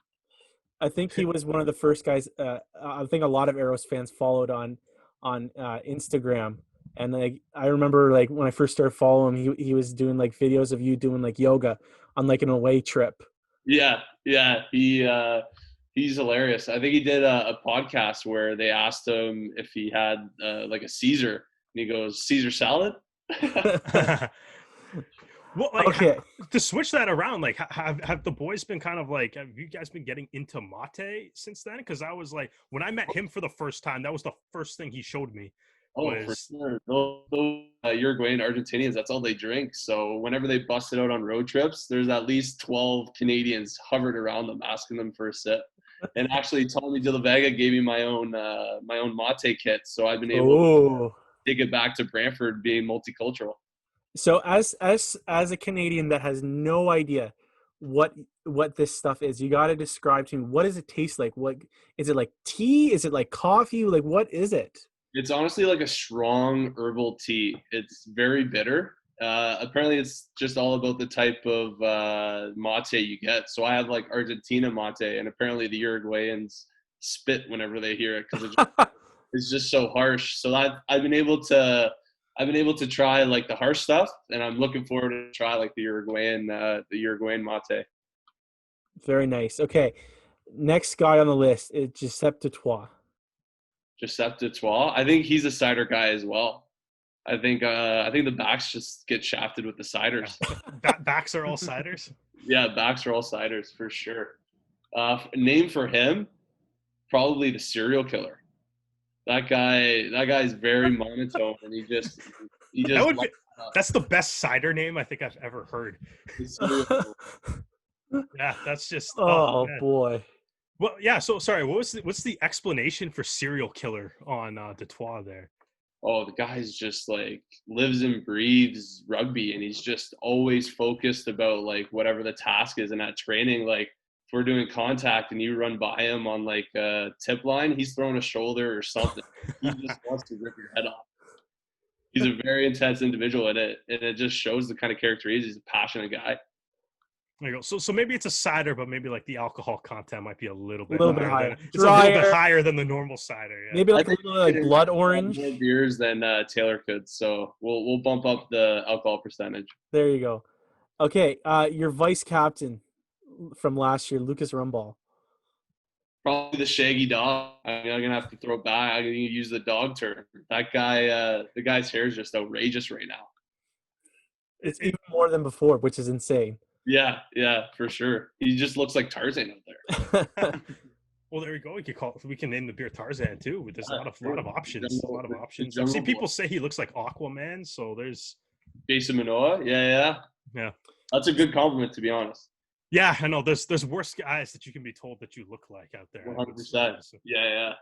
C: I think he was one of the first guys. I think a lot of Arrows fans followed on Instagram, and like I remember like when I first started following him, he was doing like videos of you doing like yoga on like an away trip.
D: Yeah, he's hilarious. I think he did a podcast where they asked him if he had like a Caesar, and he goes, "Caesar salad."
E: Well, like,
C: Okay.
E: to switch that around, like, have the boys been kind of like, have you guys been getting into mate since then? Because I was like, when I met him for the first time, that was the first thing he showed me.
D: Oh, for
E: Was
D: sure. Those Uruguayan Argentinians, that's all they drink. So whenever they bust it out on road trips, there's at least 12 Canadians hovered around them asking them for a sip. And actually, Tommy De La Vega gave me my own mate kit, so I've been able to take it back to Brantford, being multicultural.
C: So as a Canadian that has no idea what this stuff is, you got to describe to me, what does it taste like? What is it, like tea? Is it like coffee? Like, what is it?
D: It's honestly like a strong herbal tea. It's very bitter. Apparently, it's just all about the type of mate you get. So I have like Argentina mate, and apparently the Uruguayans spit whenever they hear it because it's just so harsh. So I've been able to try like the harsh stuff, and I'm looking forward to try like the Uruguayan mate.
C: Very nice. Okay, next guy on the list is Giuseppe Dutoit.
D: Giuseppe Dutoit. I think he's a cider guy as well. I think the backs just get shafted with the ciders.
E: Backs are all ciders.
D: Yeah, backs are all ciders for sure. Name for him, probably the serial killer. That guy's very monotone, and he just.
E: That's the best cider name I think I've ever heard. Yeah, that's just.
C: Oh boy.
E: Well, yeah. So sorry. What's the explanation for serial killer on Dutoit there?
D: Oh, the guy's just like lives and breathes rugby, and he's just always focused about like whatever the task is. And at training, like if we're doing contact and you run by him on like a tip line, he's throwing a shoulder or something. He just wants to rip your head off. He's a very intense individual, and it just shows the kind of character he is. He's a passionate guy.
E: There you go. So maybe it's a cider, but maybe like the alcohol content might be a little bit
C: higher.
E: It's a little bit higher than the normal cider. Yeah.
C: Maybe like a little like blood orange.
D: More beers than Taylor could, so we'll bump up the alcohol percentage.
C: There you go. Okay, your vice captain from last year, Lucas Rumball.
D: Probably the shaggy dog. I'm gonna have to throw it back. I'm gonna use the dog term. That guy, the guy's hair is just outrageous right now.
C: It's even more than before, which is insane.
D: Yeah, for sure. He just looks like Tarzan out there.
E: Well, there we go. We can name the beer Tarzan too. There's a lot of options. A lot of options. I've seen people say he looks like Aquaman. So there's
D: Jason Momoa. Yeah. That's a good compliment, to be honest.
E: Yeah, I know. There's worse guys that you can be told that you look like out there.
D: 100%. Yeah.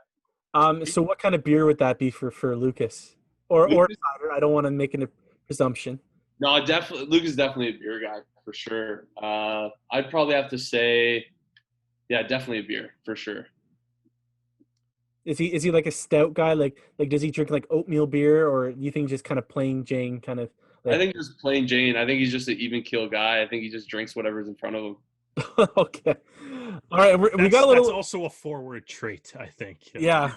C: So what kind of beer would that be for Lucas? Or cider? I don't want to make a presumption.
D: No, definitely. Luke is definitely a beer guy for sure. I'd probably have to say, yeah, definitely a beer for sure.
C: Is he like a stout guy? Like does he drink like oatmeal beer, or do you think just kind of plain Jane kind of? Like...
D: I think just plain Jane. I think he's just an even keel guy. I think he just drinks whatever's in front of him.
C: Okay. All right. We got a little.
E: That's also a forward trait, I think.
C: Yeah.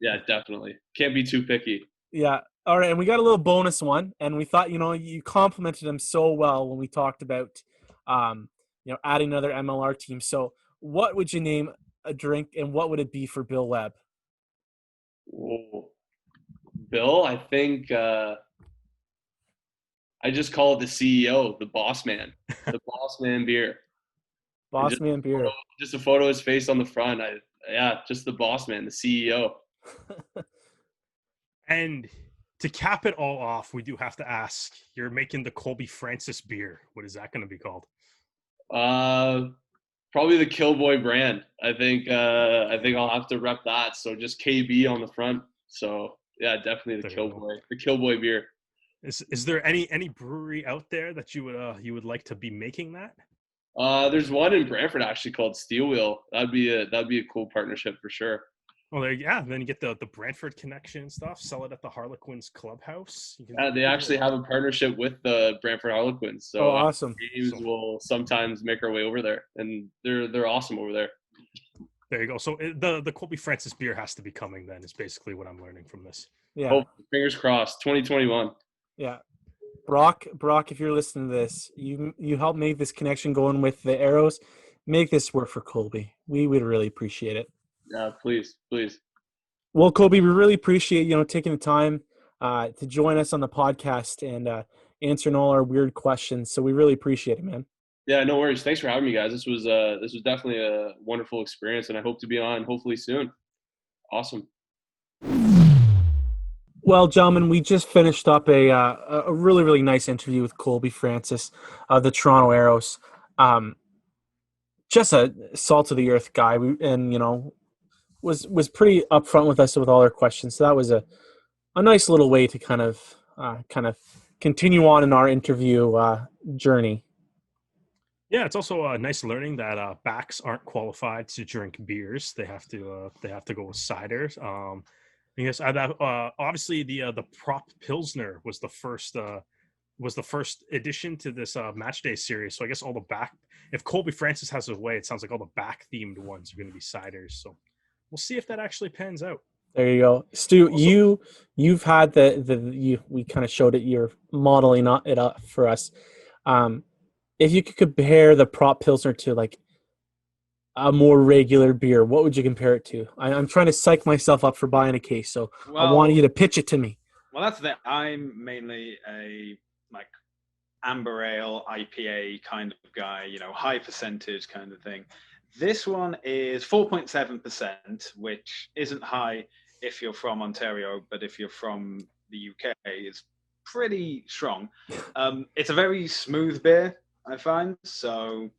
D: Yeah, definitely. Can't be too picky.
C: Yeah. All right, and we got a little bonus one, and we thought, you complimented him so well when we talked about, adding another MLR team. So, what would you name a drink, and what would it be for Bill Webb?
D: Whoa. Bill, I think I just call it the CEO, the boss man, the boss man beer.
C: Boss man beer.
D: Just a photo of his face on the front. Just the boss man, the CEO.
E: And to cap it all off, we do have to ask, you're making the Kolby Francis beer. What is that going to be called?
D: Probably the Killboy brand. I think I'll have to rep that. So just KB on the front. So yeah, definitely the Killboy. The Killboy beer.
E: Is there any brewery out there that you would like to be making that?
D: There's one in Brantford actually called Steel Wheel. That'd be a cool partnership for sure.
E: Well, then you get the Brantford connection and stuff. Sell it at the Harlequins clubhouse.
D: They actually have a partnership with the Brantford Harlequins. So
C: awesome!
D: Games will sometimes make our way over there, and they're awesome over there.
E: There you go. So the Kolby Francis beer has to be coming. Then is basically what I'm learning from this.
C: Yeah.
D: Fingers crossed. 2021.
C: Yeah. Brock, if you're listening to this, you helped make this connection going with the Arrows. Make this work for Kolby. We would really appreciate it.
D: Yeah, please.
C: Well, Kolby, we really appreciate taking the time to join us on the podcast, and answering all our weird questions. So we really appreciate it, man.
D: Yeah, no worries. Thanks for having me, guys. This was definitely a wonderful experience, and I hope to be on hopefully soon. Awesome.
C: Well, gentlemen, we just finished up a really, really nice interview with Kolby Francis of the Toronto Arrows. Just a salt of the earth guy, and was pretty upfront with us with all our questions. So that was a nice little way to kind of continue on in our interview journey.
E: Yeah, it's also nice learning that backs aren't qualified to drink beers. They have to go with ciders. Yes, obviously the prop pilsner was the first addition to this match day series. So I guess all the back, if Kolby Francis has his way, it sounds like all the back themed ones are going to be ciders. So we'll see if that actually pans out.
C: There you go, Stu. Also, you've had we kind of showed it. You're modeling it up for us. If you could compare the prop pilsner to like a more regular beer, what would you compare it to? I'm trying to psych myself up for buying a case, so I want you to pitch it to me.
F: Well, that's that. I'm mainly a like amber ale IPA kind of guy, high percentage kind of thing. This one is 4.7%, which isn't high if you're from Ontario, but if you're from the UK, it's pretty strong. It's a very smooth beer, I find. So,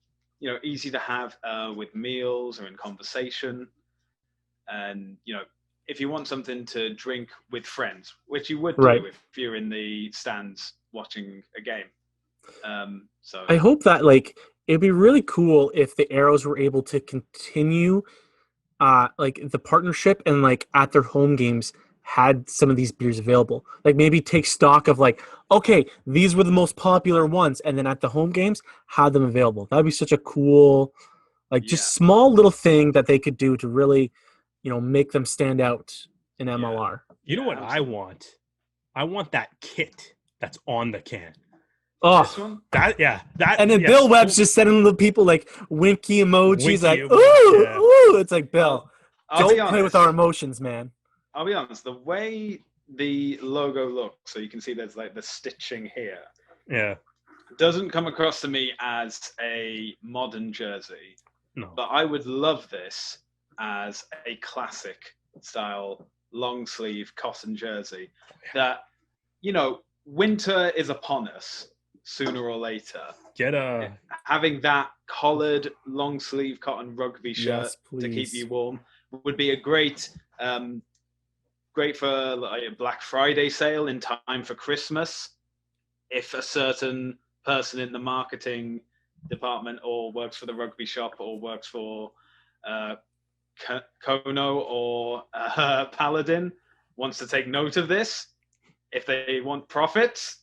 F: easy to have with meals or in conversation. And, if you want something to drink with friends, which you would do if you're in the stands watching a game. So
C: I hope that it'd be really cool if the Arrows were able to continue the partnership and at their home games had some of these beers available. Maybe take stock of okay, these were the most popular ones, and then at the home games had them available. That'd be such a cool just small little thing that they could do to really make them stand out in MLR.
E: You know what I want? I want that kit that's on the can.
C: Oh,
E: that.
C: And then Bill Webb's just sending the people winky emojis, ooh. It's Bill, don't play with our emotions, man.
F: I'll be honest. The way the logo looks, so you can see there's the stitching here.
E: Yeah,
F: doesn't come across to me as a modern jersey.
E: No,
F: but I would love this as a classic style long sleeve cotton jersey. That winter is upon us. Sooner or later, having that collared long sleeve cotton rugby shirt to keep you warm would be a great for a Black Friday sale in time for Christmas. If a certain person in the marketing department or works for the rugby shop or works for Kono or Paladin wants to take note of this, if they want profits,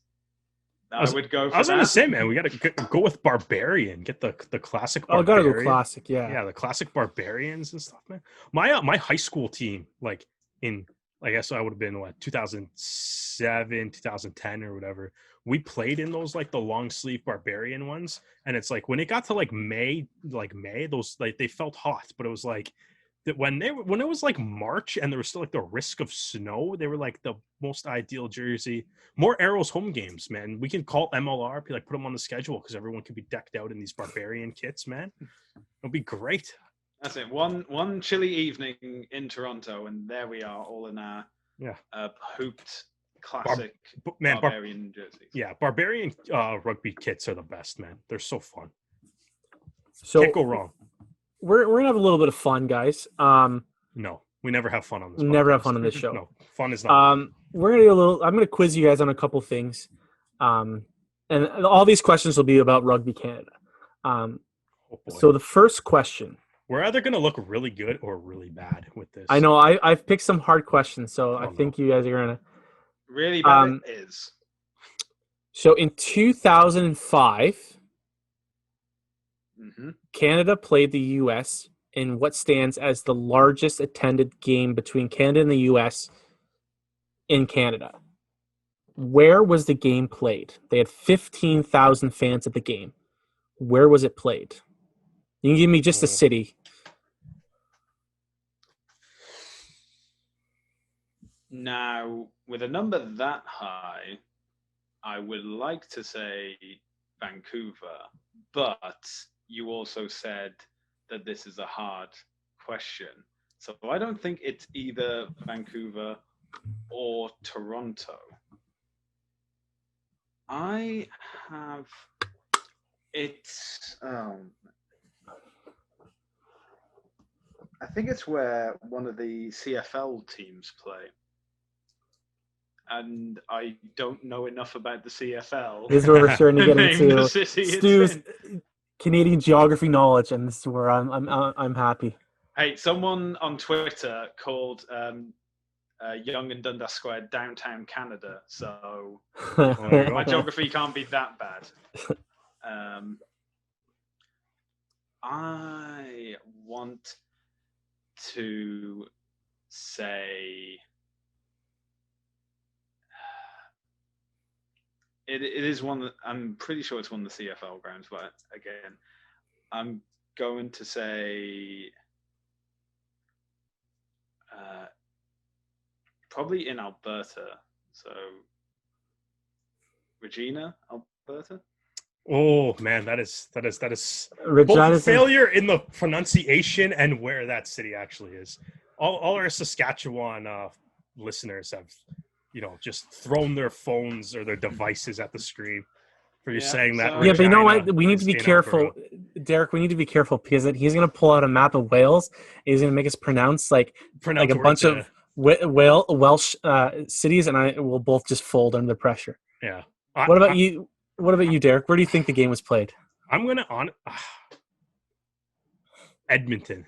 F: I would go for that.
E: I was going to say, man, we got to go with Barbarian. Get the classic Barbarian.
C: Oh, got to go classic, yeah.
E: Yeah, the classic Barbarians and stuff, man. My high school team, I guess I would have been, 2007, 2010 or whatever. We played in those, the long sleeve Barbarian ones. And it's when it got to, May, those, they felt hot. But it was that when it was March and there was still the risk of snow, they were the most ideal jersey. More Arrows home games, man. We can call MLR, put them on the schedule because everyone can be decked out in these Barbarian kits, man. It'll be great.
F: That's it. One chilly evening in Toronto, and there we are, all in our hooped classic Barbarian jerseys.
E: Yeah, Barbarian rugby kits are the best, man. They're so fun.
C: So
E: can't go wrong.
C: We're gonna have a little bit of fun, guys.
E: No, we never have fun on this.
C: Never have fun on this show.
E: No, fun is not.
C: We're gonna do I'm gonna quiz you guys on a couple things, and all these questions will be about Rugby Canada. So the first question.
E: We're either gonna look really good or really bad with this.
C: I know. I've picked some hard questions, so I think you guys are gonna
F: really bad. It is.
C: So in 2005.
F: Mm-hmm.
C: Canada played the U.S. in what stands as the largest attended game between Canada and the U.S. in Canada. Where was the game played? They had 15,000 fans at the game. Where was it played? You can give me just a city.
F: Now, with a number that high, I would like to say Vancouver, but you also said that this is a hard question. So I don't think it's either Vancouver or Toronto. I have it's I think it's where one of the CFL teams play. And I don't know enough about the CFL.
C: This is where we're starting to get
F: Name the
C: into
F: city it's
C: Stu's
F: in.
C: Canadian geography knowledge, and this is where I'm happy.
F: Hey, someone on Twitter called Young and Dundas Square downtown Canada, so my geography can't be that bad. I want to say it is one that I'm pretty sure it's one of the CFL grounds, but again, I'm going to say probably in Alberta. So Regina, Alberta.
E: Oh man, that is
C: Regina
E: both failure in the pronunciation and where that city actually is. All our Saskatchewan listeners have, just thrown their phones or their devices at the screen for you saying that.
F: So,
C: yeah, but you know
E: Regina
C: what? We need to be
E: is in
C: careful,
E: Alberta.
C: Derek. We need to be careful because he's going to pull out a map of Wales. And he's going to make us pronounce like a bunch of Welsh cities, and I will both just fold under the pressure.
E: Yeah.
C: What about you? What about you, Derek? Where do you think the game was played?
E: I'm gonna Edmonton.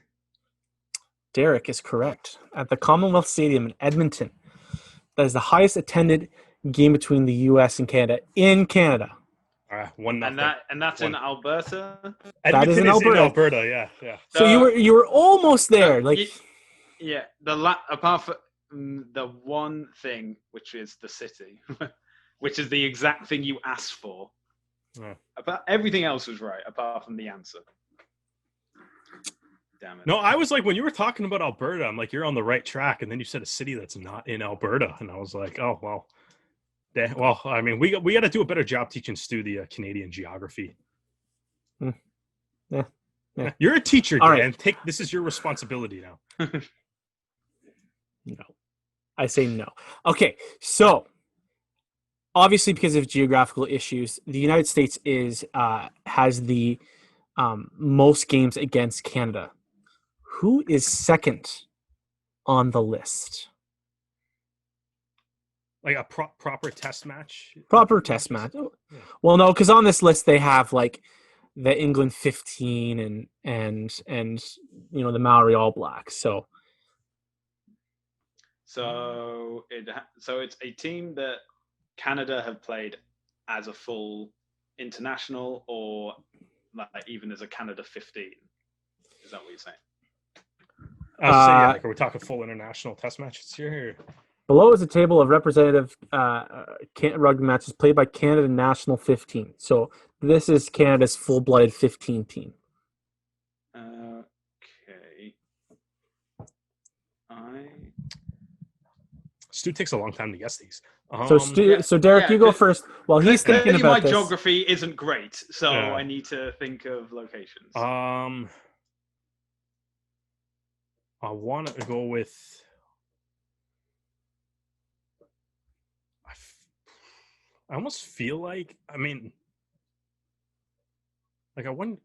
C: Derek is correct. At the Commonwealth Stadium in Edmonton. That is the highest attended game between the U.S. and Canada in Canada.
E: 1-0.
F: And that's in Alberta.
E: Edmonton
C: is in
E: is
C: Alberta.
E: in Alberta. Yeah.
C: So you were almost there.
F: Apart from the one thing, which is the city, which is the exact thing you asked for.
E: Yeah.
F: About everything else was right, apart from the answer. Damn it.
E: No, I was like, when you were talking about Alberta, I'm like, you're on the right track, and then you said a city that's not in Alberta, and I was like, oh well. Well, I mean, we got to do a better job teaching Stu the Canadian geography.
C: Yeah.
E: You're a teacher,
C: All
E: Dan.
C: right.
E: This is your responsibility now.
C: No. I say no. Okay, so obviously because of geographical issues, the United States has the most games against Canada. Who is second on the list?
E: Like a proper test match?
C: Proper test match. Yeah. Well, no, because on this list they have like the England 15 and the Maori All Blacks. So
F: it's a team that Canada have played as a full international, or like even as a Canada 15. Is that what you're saying?
E: Are we talking full international test matches here?
C: Below is a table of representative rugby matches played by Canada National 15. So this is Canada's full-blooded 15 team.
F: Okay.
E: Stu takes a long time to guess these.
C: So Derek, you go first. While he's thinking about this.
F: My geography isn't great, so I need to think of locations.
E: I want to go with. I almost feel like, I'm kind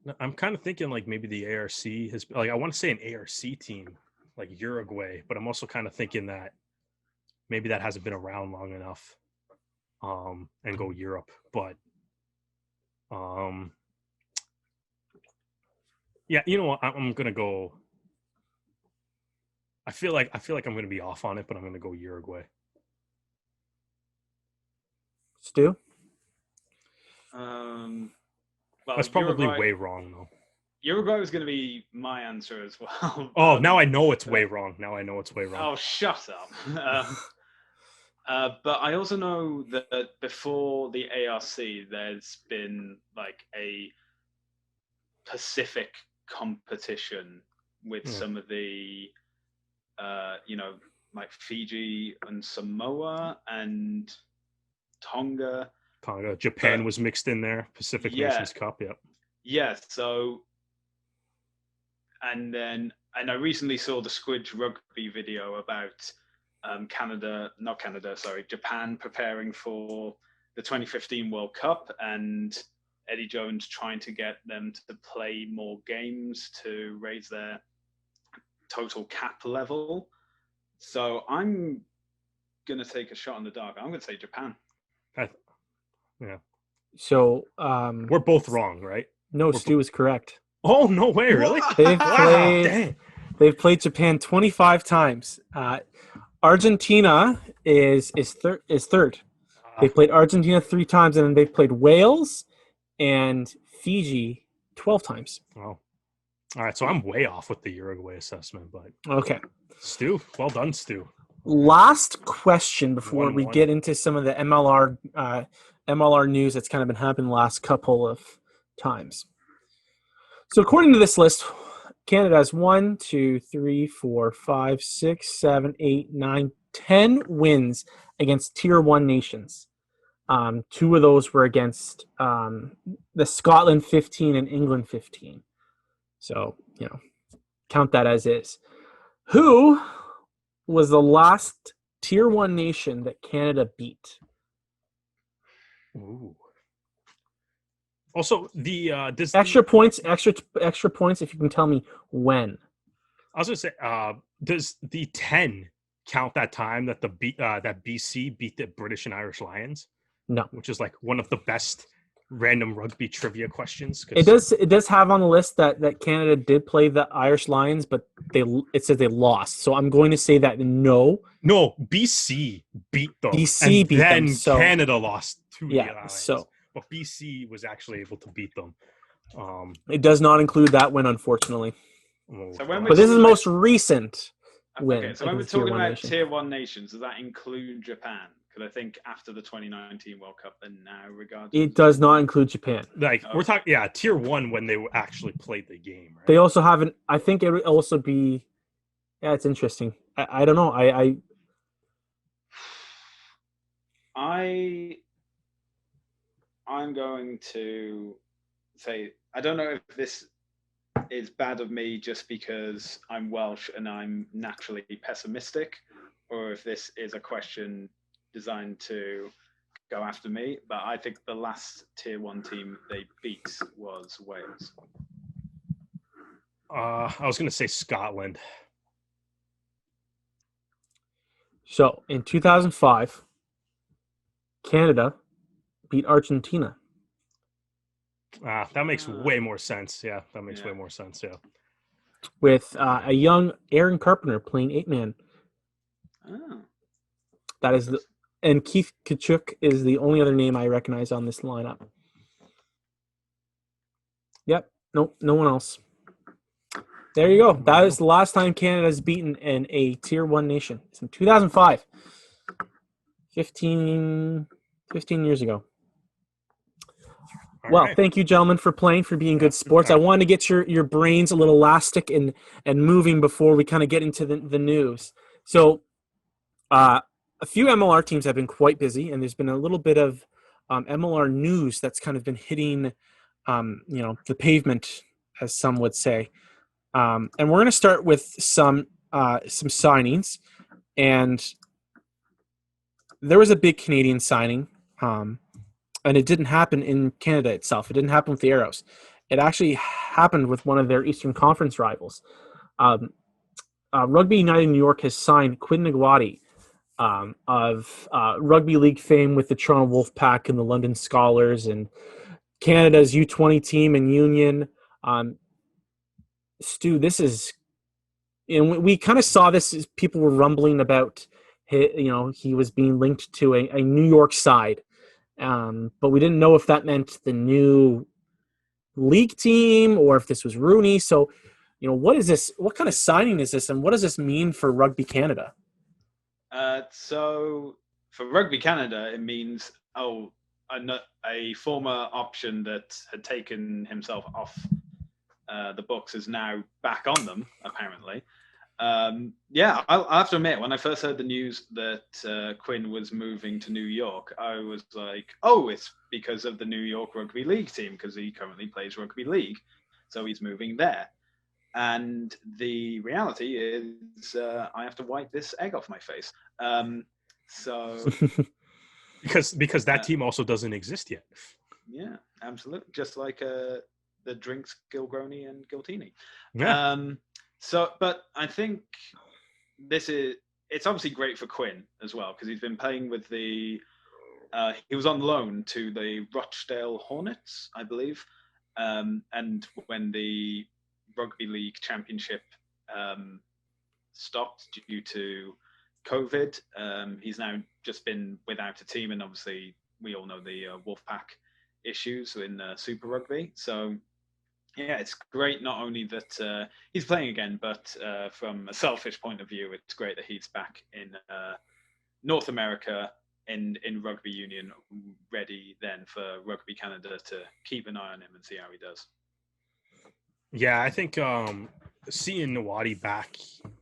E: of thinking like maybe the ARC has, like, I want to say an ARC team, like Uruguay, but I'm also kind of thinking that maybe that hasn't been around long enough, and go Europe. But, yeah, you know what? I'm going to go, I feel like I'm going to be off on it, but I'm going to go Uruguay.
C: Stu?
F: Well,
E: that's probably way wrong, though.
F: Uruguay was going to be my answer as well.
E: Oh, now I know it's way wrong.
F: Oh, shut up. But I also know that before the ARC, there's been like a Pacific competition with some of the, like Fiji and Samoa and Tonga,
E: Kind of Japan was mixed in there. Pacific Nations Cup. Yep.
F: Yeah. So, and I recently saw the Squidge Rugby video about Japan preparing for the 2015 World Cup, and Eddie Jones trying to get them to play more games to raise their total cap level. So I'm going to take a shot in the dark. I'm going to say Japan.
E: Yeah.
C: So
E: we're both wrong, right?
C: No, Stu is correct.
E: Oh, no way, really?
C: They've played Japan 25 times. Argentina is third. They played Argentina 3 times, and then they played Wales and Fiji 12 times.
E: Oh. All right, so I'm way off with the Uruguay assessment, but
C: okay.
E: Stu, well done, Stu.
C: Last question before we get into some of the MLR news that's kind of been happening the last couple of times. So according to this list, Canada has 1, 2, 3, 4, 5, 6, 7, 8, 9, 10 wins against Tier 1 nations. 2 of those were against the Scotland 15 and England 15. So, count that as is. Who was the last Tier 1 nation that Canada beat?
E: Ooh. Also, the
C: extra points if you can tell me when.
E: I was going to say, does the 10 count that time that that BC beat the British and Irish Lions?
C: No.
E: Which is like one of the best random rugby trivia questions.
C: It does have on the list that Canada did play the Irish Lions, but it says they lost. So I'm going to say that no.
E: No, BC beat them.
C: BC
E: and
C: beat
E: then
C: them. So
E: Canada lost to the Lions.
C: So
E: but BC was actually able to beat them.
C: It does not include that win, unfortunately.
F: So
C: but this is the most recent win.
F: Okay, so when we're talking about Tier 1 nations, does that include Japan? Because I think after the 2019 World Cup, they're now regarded.
C: It does not include Japan.
E: We're talking, Tier 1 when they actually played the game. Right?
C: They also haven't. I think it would also be. Yeah, it's interesting. I don't know.
F: I'm going to say I don't know if this is bad of me just because I'm Welsh and I'm naturally pessimistic, or if this is a question designed to go after me. But I think the last Tier 1 team they beat was Wales.
E: I was going to say Scotland.
C: So in 2005, Canada beat Argentina.
E: That makes way more sense. Yeah, that makes way more sense. Yeah.
C: With a young Aaron Carpenter playing 8-man.
F: Oh.
C: That is and Keith Kachuk is the only other name I recognize on this lineup. Yep. Nope. No one else. There you go. That is the last time Canada has beaten in a Tier 1 nation. It's in 2005. 15 years ago. All right. Thank you, gentlemen, for playing, for being good sports. I wanted to get your brains a little elastic and moving before we kind of get into the news. So a few MLR teams have been quite busy, and there's been a little bit of MLR news that's kind of been hitting the pavement, as some would say. And we're going to start with some signings. And there was a big Canadian signing, and it didn't happen in Canada itself. It didn't happen with the Arrows. It actually happened with one of their Eastern Conference rivals. Rugby United New York has signed Quinn Nagwati of rugby league fame with the Toronto Wolfpack and the London Scholars and Canada's U20 team and Union. Stu, this is, and we kind of saw this as people were rumbling about, he was being linked to a New York side. But we didn't know if that meant the new league team or if this was Rooney. So, what is this? What kind of signing is this, and what does this mean for Rugby Canada?
F: So for Rugby Canada, it means a former option that had taken himself off the books is now back on them, apparently. Yeah, I'll have to admit, when I first heard the news that Quinn was moving to New York, I was like, oh, it's because of the New York Rugby League team, because he currently plays rugby league. So he's moving there. And the reality is I have to wipe this egg off my face. So
E: because that team also doesn't exist yet.
F: yeah, absolutely. Just like the drinks Gilgroni and Giltini.
E: Yeah.
F: So, but I think it's obviously great for Quinn as well, because he's been playing with he was on loan to the Rochdale Hornets, I believe. And when the Rugby League Championship stopped due to COVID, he's now just been without a team. And obviously, we all know the Wolfpack issues in Super Rugby. So, yeah, it's great not only that he's playing again, but from a selfish point of view, it's great that he's back in North America in rugby union, ready then for Rugby Canada to keep an eye on him and see how he does.
E: Yeah, I think seeing Nawadi back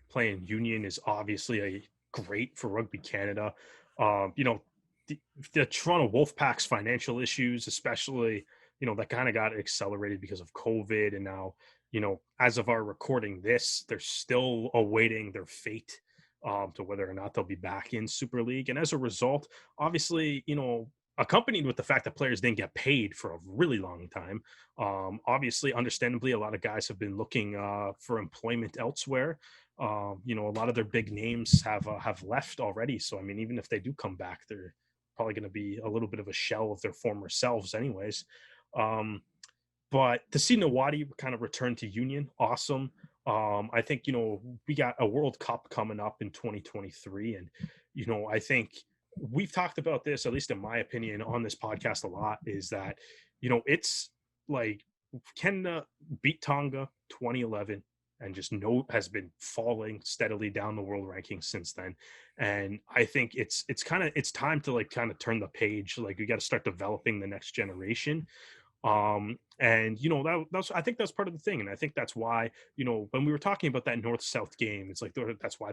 E: playing union is obviously great for Rugby Canada. The Toronto Wolfpack's financial issues, especially, that kind of got accelerated because of COVID. And now, as of our recording this, they're still awaiting their fate to whether or not they'll be back in Super League. And as a result, obviously, accompanied with the fact that players didn't get paid for a really long time. Obviously, understandably, a lot of guys have been looking for employment elsewhere. A lot of their big names have left already. So, I mean, even if they do come back, they're probably going to be a little bit of a shell of their former selves anyways. But to see Nawadi kind of return to union, awesome. I think, we got a World Cup coming up in 2023. And, I think we've talked about this, at least in my opinion, on this podcast a lot, is that, it's like Canada beat Tonga 2011 and just has been falling steadily down the world rankings since then. And I think it's time to kind of turn the page. Like, we got to start developing the next generation. And that's I think that's part of the thing. And I think that's why, when we were talking about that North-South game, it's like that's why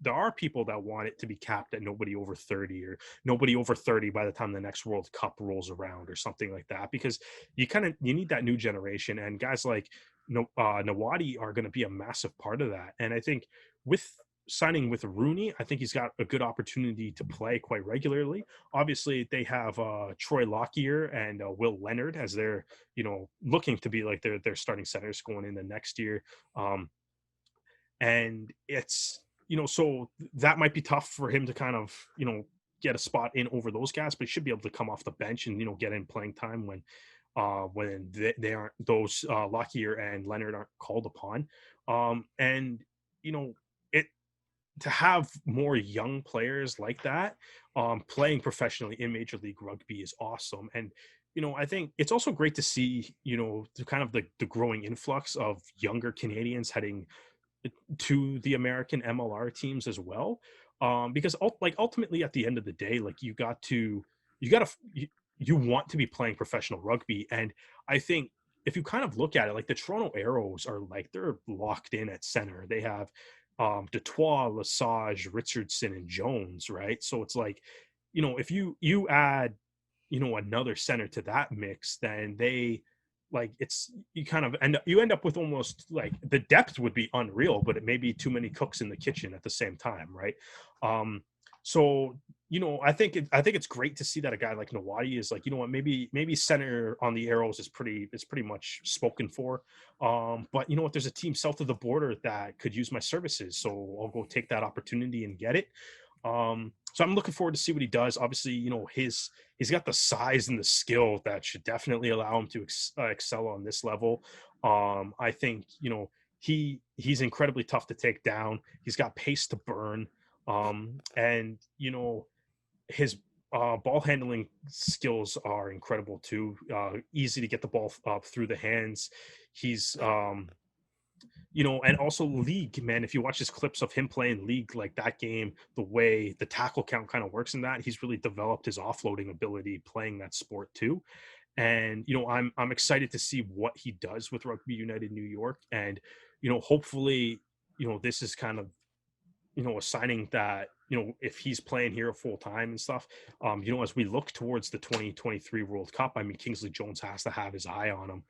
E: there are people that want it to be capped at nobody over 30 or nobody over 30 by the time the next World Cup rolls around or something like that, because you need that new generation, and guys like Nawadi are going to be a massive part of that. And I think with signing with Rooney, I think he's got a good opportunity to play quite regularly. Obviously, they have Troy Lockyer and Will Leonard as they're, looking to be like their starting centers going into next year. And it's, so that might be tough for him to kind of, get a spot in over those guys, but he should be able to come off the bench and, get in playing time when they aren't, those Lockyer and Leonard aren't called upon. And, to have more young players like that playing professionally in Major League Rugby is awesome. And, I think it's also great to see, the kind of the growing influx of younger Canadians heading to the American MLR teams as well. Because ultimately at the end of the day, you want to be playing professional rugby. And I think if you kind of look at it, the Toronto Arrows are they're locked in at center. They have Detroit, Lesage, Richardson, and Jones, right? So it's if you add, another center to that mix, then they you end up with almost the depth would be unreal, but it may be too many cooks in the kitchen at the same time, right? So I think it's great to see that a guy like Nawadi is maybe center on the Arrows is pretty much spoken for. But there's a team south of the border that could use my services, so I'll go take that opportunity and get it. So I'm looking forward to see what he does. Obviously, he's got the size and the skill that should definitely allow him to excel on this level. I think he's incredibly tough to take down. He's got pace to burn. And his ball handling skills are incredible too. Easy to get the ball up through the hands. He's and also league, man, if you watch his clips of him playing league, that game, the way the tackle count kind of works in that, he's really developed his offloading ability playing that sport too. And I'm excited to see what he does with Rugby United New York. And hopefully this is kind of, a signing that, if he's playing here full time and stuff, as we look towards the 2023 World Cup, I mean, Kingsley Jones has to have his eye on him.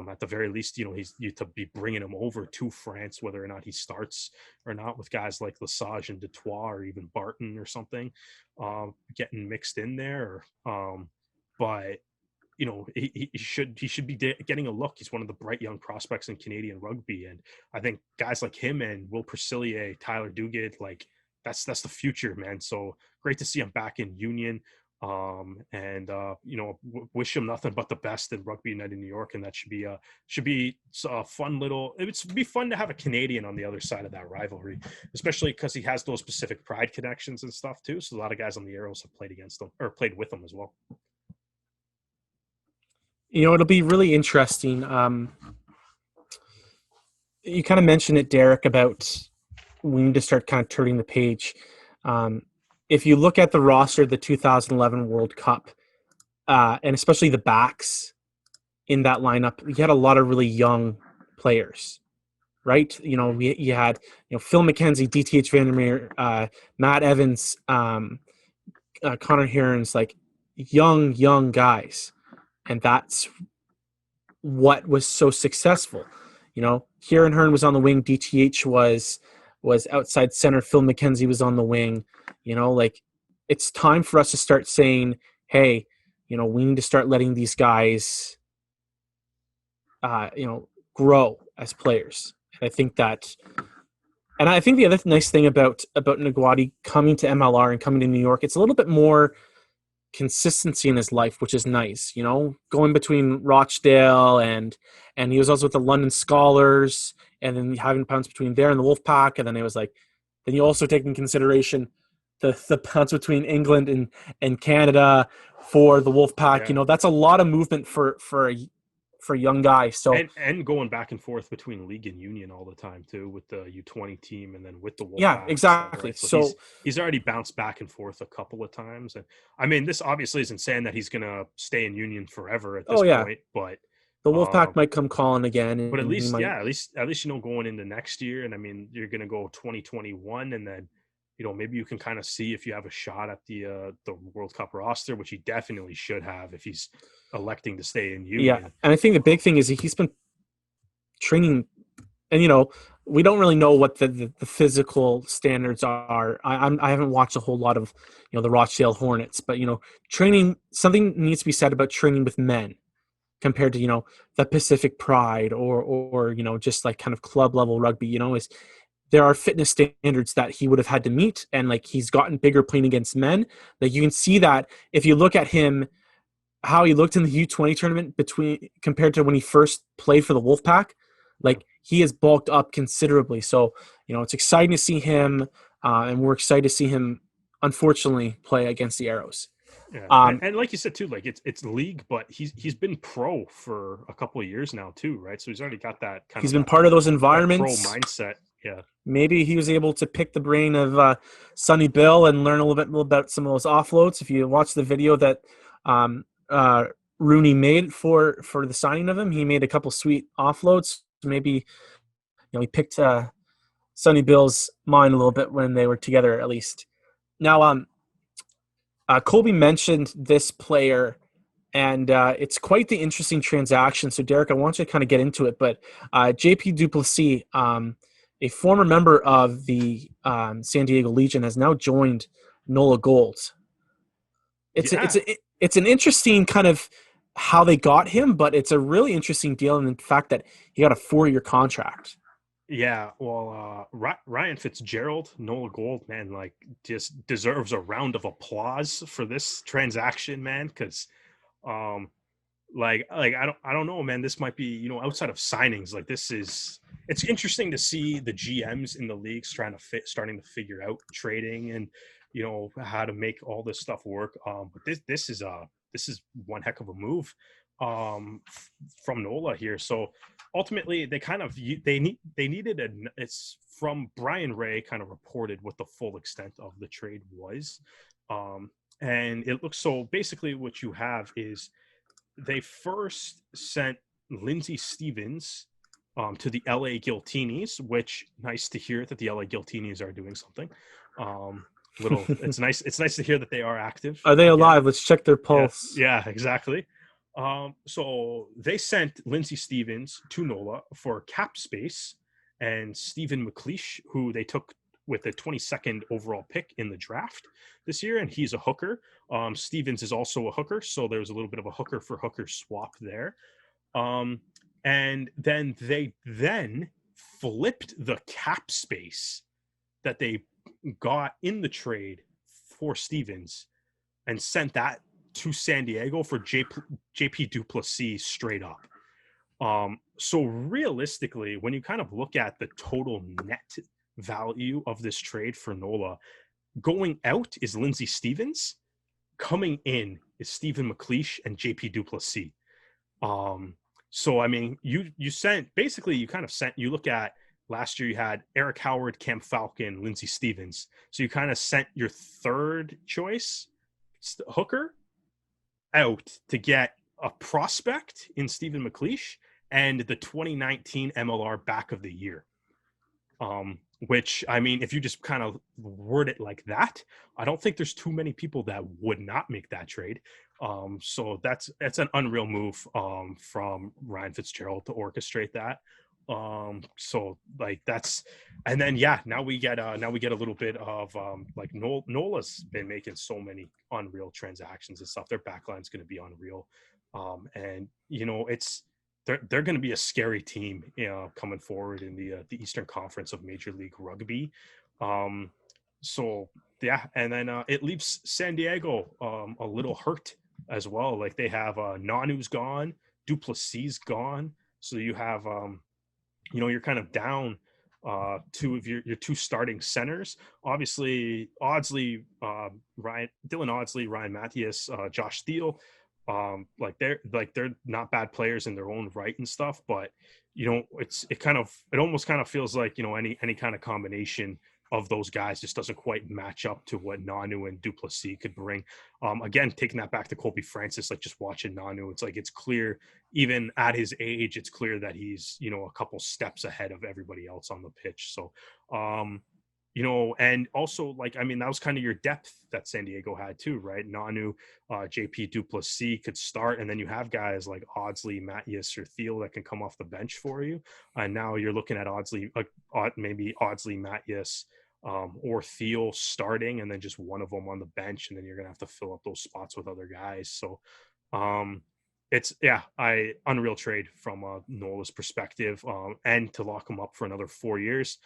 E: At the very least, he's to be bringing him over to France, whether or not he starts or not, with guys like Lesage and Detroit or even Barton or something, getting mixed in there. But he should be getting a look. He's one of the bright young prospects in Canadian rugby, and I think guys like him and Will Percillier, Tyler Duguid, like that's the future, man. So great to see him back in Union, and wish him nothing but the best in Rugby United New York, and that should be a fun little. It would be fun to have a Canadian on the other side of that rivalry, especially because he has those Pacific Pride connections and stuff too. So a lot of guys on the Arrows have played against him or played with him as well.
C: It'll be really interesting. You kind of mentioned it, Derek, about we need to start kind of turning the page. If you look at the roster of the 2011 World Cup, and especially the backs in that lineup, you had a lot of really young players, right? You had Phil McKenzie, DTH Vandermeer, Matt Evans, Connor Hearns, like young guys. And that's what was so successful. Kieran Hearn was on the wing. DTH was outside center. Phil McKenzie was on the wing. It's time for us to start saying, hey, we need to start letting these guys, grow as players. And I think the other nice thing about Nagwadi coming to MLR and coming to New York, it's a little bit more consistency in his life, which is nice, going between Rochdale and he was also with the London Scholars, and then having pounds between there and the Wolfpack, and then it was like, then you also take in consideration the pounds between England and Canada for the Wolfpack.
E: Yeah.
C: That's a lot of movement for a young guy. So
E: and going back and forth between league and union all the time too, with the U20 team and then with the Wolfpack.
C: Yeah, exactly.
E: Right? So he's already bounced back and forth a couple of times, and I mean, this obviously isn't saying that he's gonna stay in union forever at this point, but
C: the Wolfpack might come calling again.
E: But at least going into next year, and I mean, you're gonna go 2021, and then maybe you can kind of see if you have a shot at the World Cup roster, which he definitely should have if he's electing to stay in union.
C: Yeah, and I think the big thing is he's been training, and we don't really know what the physical standards are. I haven't watched a whole lot of the Rochdale Hornets, but training, something needs to be said about training with men compared to the Pacific Pride or just like kind of club level rugby. Is there are fitness standards that he would have had to meet, and like he's gotten bigger playing against men. Like you can see that if you look at him, how he looked in the U20 tournament compared to when he first played for the Wolfpack, like he has bulked up considerably. So it's exciting to see him, and we're excited to see him, unfortunately, play against the Arrows.
E: Yeah. And like you said too, like it's league, but he's been pro for a couple of years now too, right? So he's already got that kind
C: He's been part of those environments.
E: Pro mindset. Yeah.
C: Maybe he was able to pick the brain of Sonny Bill and learn a little bit about some of those offloads. If you watch the video that Rooney made for the signing of him, he made a couple sweet offloads. Maybe he picked Sonny Bill's mind a little bit when they were together, at least. Now, Kolby mentioned this player, and it's quite the interesting transaction. So, Derek, I want you to kind of get into it. But JP Duplessis, a former member of the San Diego Legion, has now joined NOLA Gold. It's an interesting kind of how they got him, but it's a really interesting deal in the fact that he got a 4-year contract.
E: Yeah, well, Ryan Fitzgerald, NOLA Gold, man, like just deserves a round of applause for this transaction, man, because like I don't know, man, this might be, outside of signings, like it's interesting to see the GMs in the leagues starting to figure out trading and how to make all this stuff work. But this is one heck of a move from NOLA here. So ultimately they needed it's from Brian Ray kind of reported what the full extent of the trade was. And it looks, so basically what you have is they first sent Lindsey Stevens to the LA Guiltinis, which nice to hear that the LA Guiltinis are doing something. It's nice. It's nice to hear that they are active.
C: Are they
E: again.
C: alive? Let's check their pulse.
E: Yeah, exactly. So they sent Lindsey Stevens to NOLA for cap space, and Stephen McLeish, who they took with the 22nd overall pick in the draft this year, and he's a hooker. Stevens is also a hooker, so there's a little bit of a hooker for hooker swap there. And then they flipped the cap space that they got in the trade for Stevens and sent that to San Diego for JP Duplessis straight up. So realistically, when you kind of look at the total net value of this trade for NOLA, going out is Lindsey Stevens, coming in is Stephen McLeish and JP Duplessis. So I mean, you look at last year, you had Eric Howard, Cam Falcon, Lindsey Stevens. So you kind of sent your third choice hooker out to get a prospect in Stephen McLeish and the 2019 MLR back of the year. Which, I mean, if you just kind of word it like that, I don't think there's too many people that would not make that trade. So that's an unreal move from Ryan Fitzgerald to orchestrate that. So like that's, and then now we get a little bit of like Nola's been making so many unreal transactions and stuff. Their backline's going to be unreal, and you know they're going to be a scary team, coming forward in the Eastern Conference of Major League Rugby. So yeah, and then it leaves San Diego a little hurt as well. Like they have Nanu's gone, Duplessis gone, so you have you're kind of down two of your two starting centers. Obviously, Dylan Audsley, Ryan Mathias, Josh Steele. They're not bad players in their own right and stuff, but it almost kind of feels like any kind of combination of those guys just doesn't quite match up to what Nanu and Duplessis could bring. Again, taking that back to Kolby Francis, like just watching Nanu, it's clear, even at his age, it's clear that he's, a couple steps ahead of everybody else on the pitch. So, and also that was kind of your depth that San Diego had too, right? Nanu, JP Duplessis could start, and then you have guys like Audsley, Mathias, or Thiel that can come off the bench for you. And now you're looking at maybe Audsley, Mathias, or Thiel starting, and then just one of them on the bench, and then you're gonna have to fill up those spots with other guys. So, unreal trade from Nola's perspective, and to lock him up for another 4 years.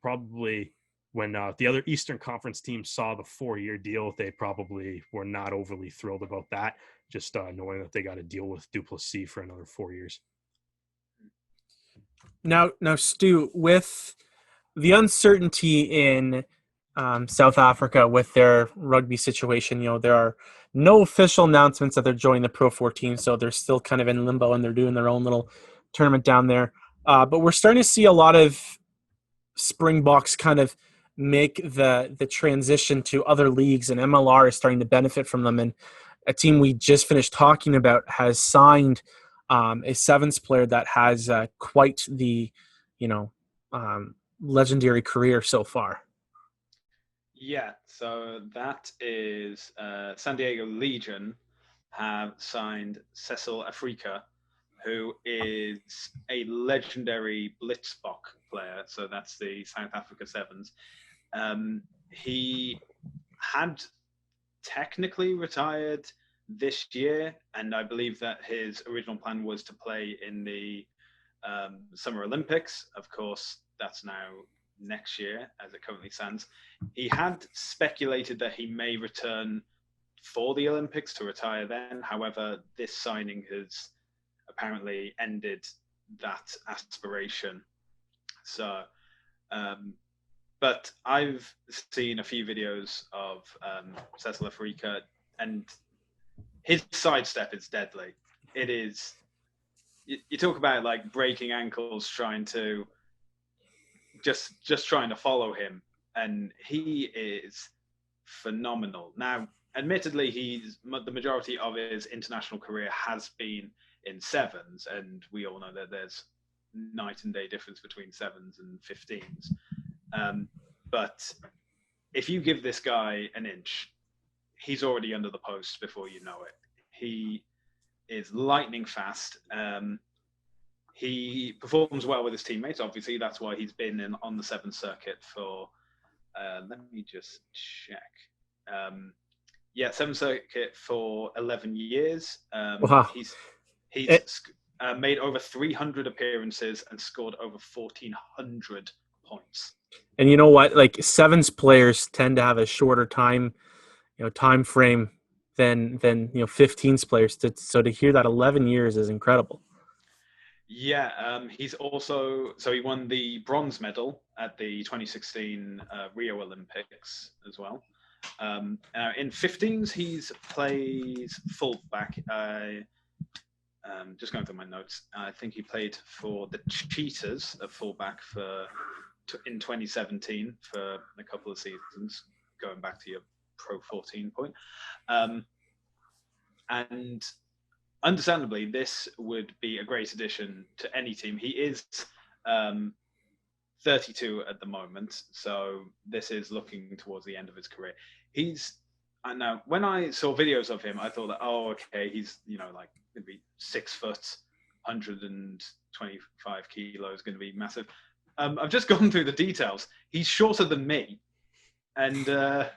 E: Probably when the other Eastern Conference teams saw the 4-year deal, they probably were not overly thrilled about that, just knowing that they got to deal with Duplessis for another 4 years.
C: Now, Stu, with the uncertainty in South Africa with their rugby situation, there are no official announcements that they're joining the Pro 14, so they're still kind of in limbo and they're doing their own little tournament down there. But we're starting to see a lot of Springboks kind of make the transition to other leagues, and MLR is starting to benefit from them. And a team we just finished talking about has signed a sevens player that has quite the, legendary career so far.
F: Yeah, so that is San Diego Legion have signed Cecil Afrika, who is a legendary Blitzbok player. So that's the South Africa Sevens. He had technically retired this year, and I believe that his original plan was to play in the Summer Olympics. Of course, that's now next year as it currently stands. He had speculated that he may return for the Olympics to retire then. However, this signing has apparently ended that aspiration. So, but I've seen a few videos of Cecil Afrika, and his sidestep is deadly. It is. You talk about like breaking ankles, trying to just trying to follow him, and he is phenomenal. Now, admittedly, the majority of his international career has been in sevens, and we all know that there's night and day difference between 7s and 15s. But if you give this guy an inch, he's already under the post before you know it. He is lightning fast. He performs well with his teammates. Obviously, that's why he's been on the 7th circuit for, let me just check. 7th circuit for 11 years.
C: Wow.
F: He's made over 300 appearances and scored over 1,400 points.
C: And you know what? Like, 7s players tend to have a shorter time frame than 15s players. So to hear that 11 years is incredible.
F: Yeah, he's also he won the bronze medal at the 2016 Rio Olympics as well. In 15s, he's plays fullback. Just going through my notes. I think he played for the Cheetahs at fullback in 2017 for a couple of seasons. Going back to your Pro 14 point, and understandably, this would be a great addition to any team. He is 32 at the moment, so this is looking towards the end of his career. I know when I saw videos of him, I thought that, oh, okay, he's like going to be 6 foot, 125 kilos, going to be massive. I've just gone through the details. He's shorter than me, and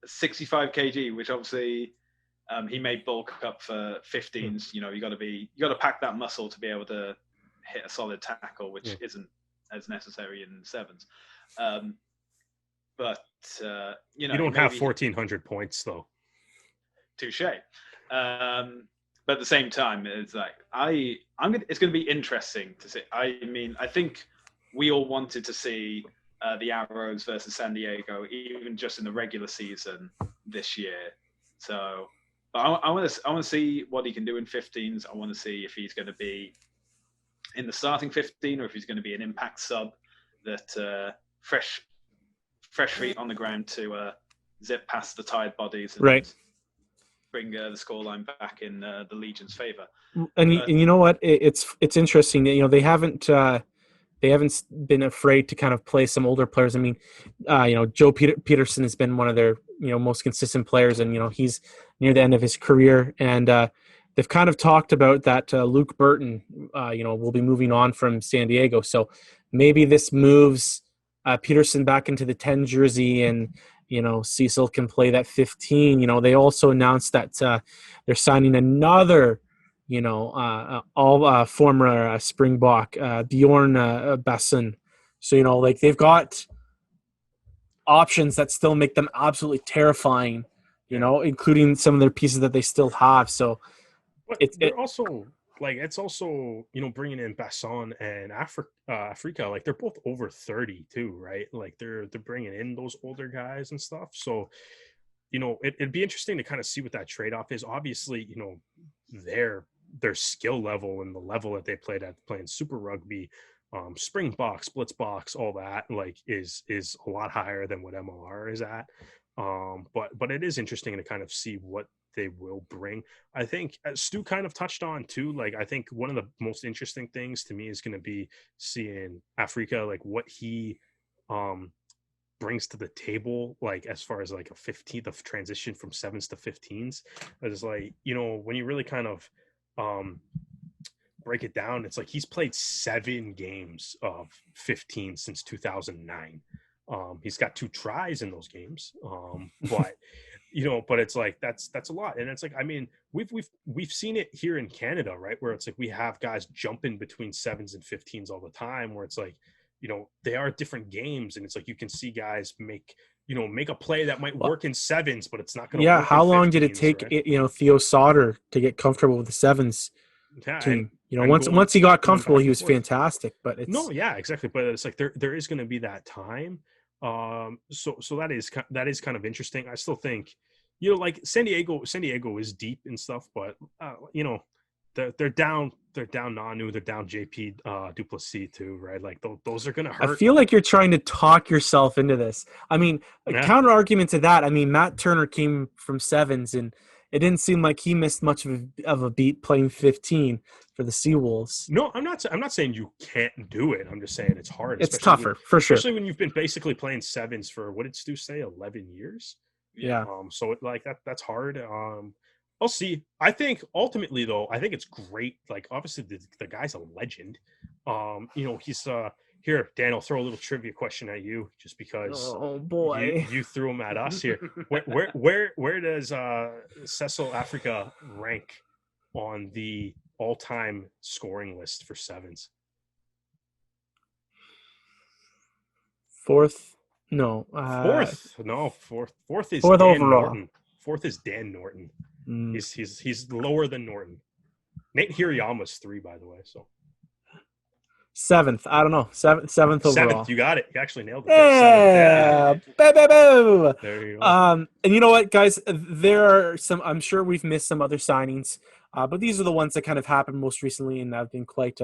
F: 65 kg, which obviously he may bulk up for 15s. You got to pack that muscle to be able to hit a solid tackle, which isn't as necessary in 7s. But you
E: don't have 1,400 points though.
F: Touche. But at the same time, it's like it's going to be interesting to see. I mean, I think we all wanted to see the Arrows versus San Diego, even just in the regular season this year. So, but I want to see what he can do in 15s. I want to see if he's going to be in the starting 15 or if he's going to be an impact sub that fresh feet on the ground to zip past the tired bodies and bring the scoreline back in the Legion's favor.
C: And you know what? It's interesting that they haven't been afraid to kind of play some older players. I mean, Joe Peterson has been one of their most consistent players, and he's near the end of his career, and they've kind of talked about that Luke Burton, will be moving on from San Diego. So maybe this moves Peterson back into the 10 jersey, and Cecil can play that 15. They also announced that they're signing another all former Springbok, Bjorn Besson. So, they've got options that still make them absolutely terrifying, including some of their pieces that they still have. So it's
E: also bringing in Besson and Africa, like they're both over 30 too, right? Like they're bringing in those older guys and stuff. So, it'd be interesting to kind of see what that trade-off is. Obviously, their skill level and the level that they played at playing Super Rugby, Springbok, Splitsbox, all that is a lot higher than what MLR is at. But it is interesting to kind of see what they will bring. I think as Stu kind of touched on too, I think one of the most interesting things to me is going to be seeing Africa, what he brings to the table, as far as a 15th of transition from 7s to 15s. It's when you really kind of break it down, it's he's played 7 games of 15 since 2009. He's got 2 tries in those games, but but it's that's a lot. And it's I mean, we've seen it here in Canada, right, where it's we have guys jumping between 7s and 15s all the time, where it's they are different games, and it's you can see guys make a play that might work in 7s, but it's not going to work
C: how
E: in
C: long
E: 15s,
C: did it take
E: right?
C: Theo Sauter to get comfortable with the 7s team? Once he got comfortable, he was fantastic. But it's
E: exactly. But it's there is going to be that time. So that is kind of interesting. I still think San Diego is deep and stuff, but they're down Nanu, they're down JP Duplessis too, right? Those are going to hurt.
C: I feel like you're trying to talk yourself into this. I mean, a counter argument to that. I mean, Matt Turner came from 7s, and it didn't seem like he missed much of a beat playing 15 for the Seawolves.
E: No, I'm not saying you can't do it. I'm just saying it's hard.
C: It's tougher, for sure.
E: Especially when you've been basically playing sevens for, what did Stu say, 11 years?
C: Yeah.
E: So that's hard. I'll see. I think ultimately though, I think it's great. Like obviously the guy's a legend. He's here, Dan, I'll throw a little trivia question at you just because
C: Oh boy.
E: you threw them at us here. Where does Cecil Africa rank on the all-time scoring list for sevens?
C: Fourth? No.
E: Fourth? No, fourth is
C: Fourth
E: Dan
C: overall.
E: Norton. Fourth is Dan Norton.
C: Mm.
E: He's lower than Norton. Nate Hirayama's 3, by the way. So
C: Seventh. I don't know. Seventh overall.
E: Seventh, you got it. You actually nailed it.
C: Yeah. Boo.
E: There you go.
C: And you know what, guys? There are some. I'm sure we've missed some other signings, but these are the ones that kind of happened most recently and have been quite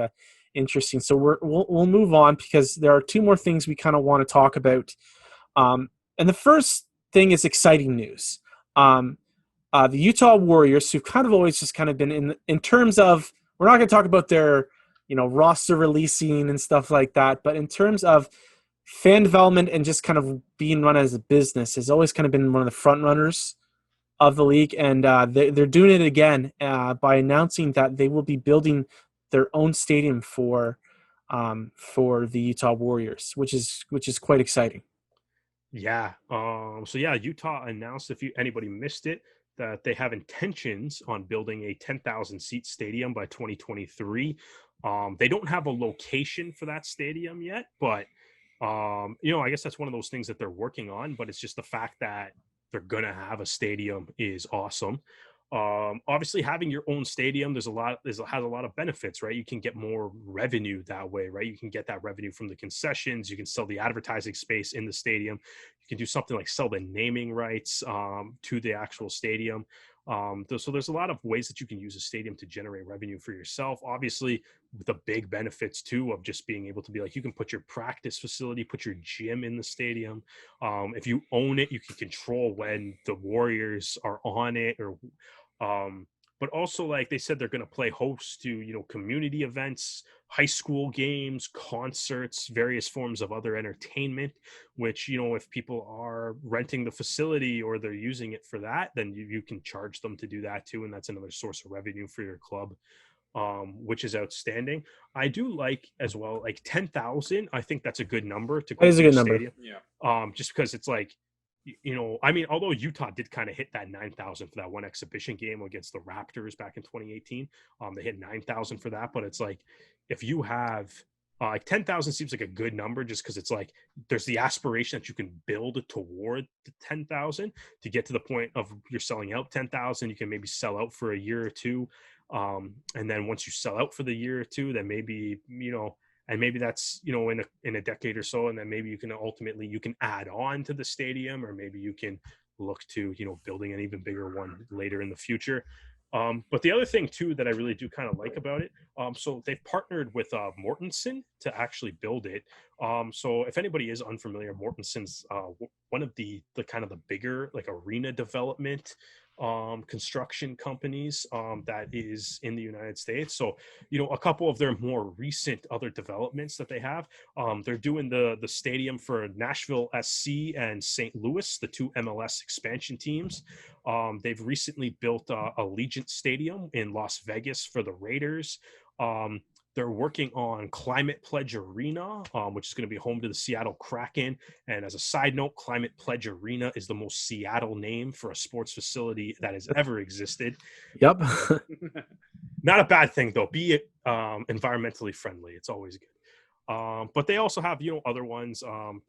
C: interesting. So we'll move on because there are 2 more things we kind of want to talk about. And the first thing is exciting news. The Utah Warriors, who've kind of always just kind of been in terms of, we're not going to talk about their roster releasing and stuff like that, but in terms of fan development and just kind of being run as a business, has always kind of been one of the front runners of the league. And they're doing it again by announcing that they will be building their own stadium for the Utah Warriors, which is quite exciting.
E: Yeah. Utah announced, if anybody missed it, that they have intentions on building a 10,000 seat stadium by 2023. They don't have a location for that stadium yet, but I guess that's one of those things that they're working on. But it's just the fact that they're gonna have a stadium is awesome. Obviously, having your own stadium, has a lot of benefits, right? You can get more revenue that way, right? You can get that revenue from the concessions. You can sell the advertising space in the stadium. You can do something like sell the naming rights to the actual stadium. So there's a lot of ways that you can use a stadium to generate revenue for yourself. Obviously, the big benefits too of just being able to be like, you can put your practice facility, put your gym in the stadium. If you own it, you can control when the Warriors are on it, or but also, like they said, they're going to play host to community events, high school games, concerts, various forms of other entertainment, which if people are renting the facility or they're using it for that, then you can charge them to do that too, and that's another source of revenue for your club, which is outstanding. I do like as well, like 10,000. I think that's a good number to go
C: That is a
E: to
C: good number.
E: stadium. Yeah. Just because it's like, although Utah did kind of hit that 9,000 for that one exhibition game against the Raptors back in 2018, they hit 9,000 for that. But it's like, if you have like 10,000 seems like a good number, just because it's like there's the aspiration that you can build toward the 10,000 to get to the point of you're selling out 10,000. You can maybe sell out for a year or two, and then once you sell out for the year or two, then maybe and maybe that's in a decade or so, and then maybe you can add on to the stadium, or maybe you can look to building an even bigger one later in the future. But the other thing too that I really do kind of like about it, so they've partnered with Mortensen to actually build it. So if anybody is unfamiliar, Mortensen's one of the kind of the bigger like arena development construction companies that is in the United States. So a couple of their more recent other developments that they have, they're doing the stadium for Nashville SC and St. Louis, the 2 MLS expansion teams. They've recently built Allegiant Stadium in Las Vegas for the Raiders. They're working on Climate Pledge Arena, which is going to be home to the Seattle Kraken. And as a side note, Climate Pledge Arena is the most Seattle name for a sports facility that has ever existed.
C: Yep.
E: Not a bad thing, though. Be environmentally friendly. It's always good. But they also have, other ones,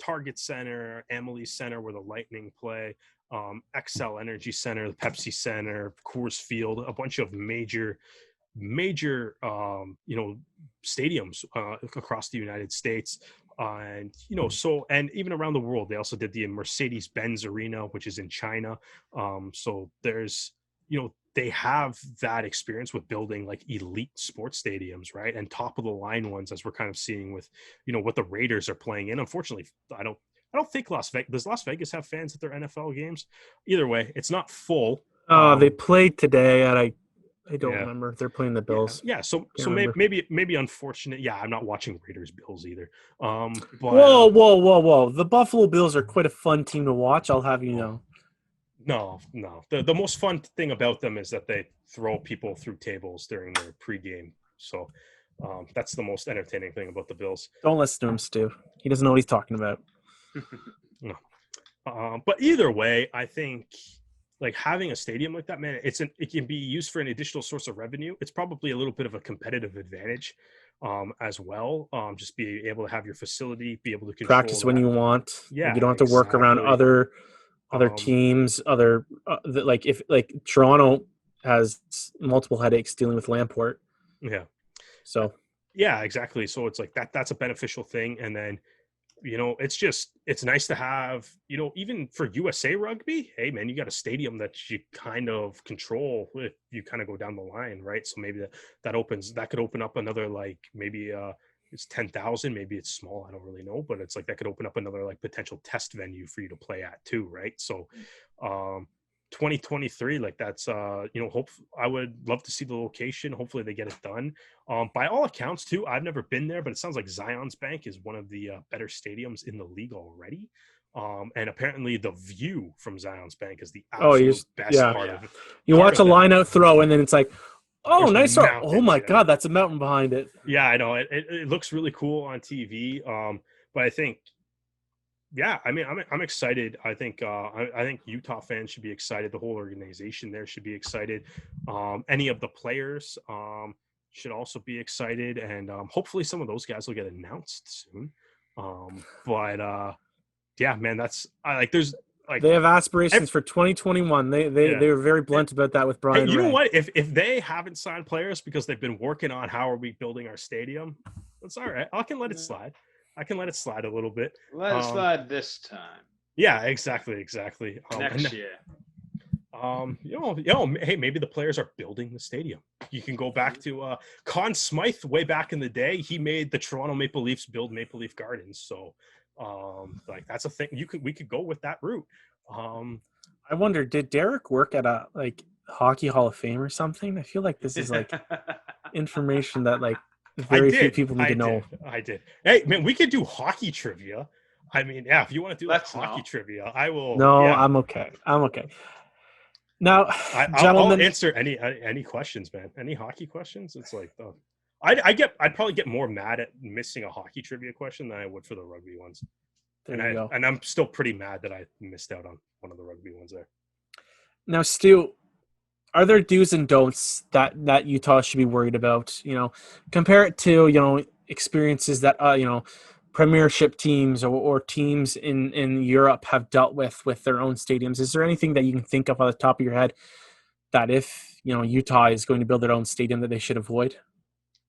E: Target Center, Amalie Center, where the Lightning play, XL Energy Center, the Pepsi Center, Coors Field, a bunch of major stadiums across the United States, and even around the world. They also did the Mercedes-Benz Arena, which is in China. So there's they have that experience with building like elite sports stadiums, right? And top of the line ones, as we're kind of seeing with what the Raiders are playing in. Unfortunately, I don't think does Las Vegas have fans at their NFL games? Either way, it's not full.
C: They played today, and I don't
E: Yeah.
C: remember. They're playing the Bills.
E: Yeah. So
C: Can't remember.
E: maybe unfortunate. Yeah, I'm not watching Raiders Bills either. But
C: Whoa! The Buffalo Bills are quite a fun team to watch. I'll have you know.
E: No. The most fun thing about them is that they throw people through tables during their pregame. So that's the most entertaining thing about the Bills.
C: Don't listen to him, Stu. He doesn't know what he's talking about.
E: No. But either way, I think like having a stadium like that, man, it can be used for an additional source of revenue. It's probably a little bit of a competitive advantage as well. Just be able to have your facility, be able to control
C: Practice when
E: that.
C: you want.
E: Yeah,
C: You don't have to work around
E: exactly.
C: other teams, like if like Toronto has multiple headaches dealing with Lamport.
E: Yeah.
C: So
E: Yeah, exactly. So it's like that's a beneficial thing. And then, it's nice to have, even for USA Rugby, hey man, you got a stadium that you kind of control if you kind of go down the line, right? So maybe that could open up another, like maybe it's 10,000, maybe it's small, I don't really know, but it's like that could open up another like potential test venue for you to play at too, right? So 2023, like that's I would love to see the location. Hopefully they get it done. By all accounts too, I've never been there, but it sounds like Zion's Bank is one of the better stadiums in the league already. And apparently the view from Zion's Bank is the absolute best part of it.
C: You watch a line out throw and then it's like, oh,
E: There's
C: nice throw.
E: mountains,
C: Oh my God, that's a mountain behind it.
E: Yeah, I know. It looks really cool on TV. But I think, yeah, I mean, I'm excited. I think I think Utah fans should be excited. The whole organization there should be excited. Any of the players should also be excited, and hopefully some of those guys will get announced soon. Yeah, man, there's like
C: they have aspirations for 2021. They were very blunt about that with Brian.
E: Hey, you know what? If they haven't signed players because they've been working on how are we building our stadium, that's all right. I can let it slide. I can let it slide a little bit.
F: Let it slide this time.
E: Yeah, exactly.
F: Next year.
E: Hey, maybe the players are building the stadium. You can go back to Conn Smythe way back in the day. He made the Toronto Maple Leafs build Maple Leaf Gardens. So, like that's a thing. We could go with that route.
C: I wonder, did Derek work at a like Hockey Hall of Fame or something? I feel like this is like information that like very few people need to know.
E: I did. Hey, man, we could do hockey trivia. I mean, yeah, if you want to do hockey trivia, I will.
C: No,
E: yeah.
C: I'm okay. Now,
E: I'll answer any questions, man. Any hockey questions? It's like, I'd probably get more mad at missing a hockey trivia question than I would for the rugby ones. And I'm still pretty mad that I missed out on one of the rugby ones there.
C: Now, Stu, are there do's and don'ts that Utah should be worried about? Compare it to, experiences that, premiership teams or teams in Europe have dealt with their own stadiums. Is there anything that you can think of on the top of your head that if, Utah is going to build their own stadium that they should avoid?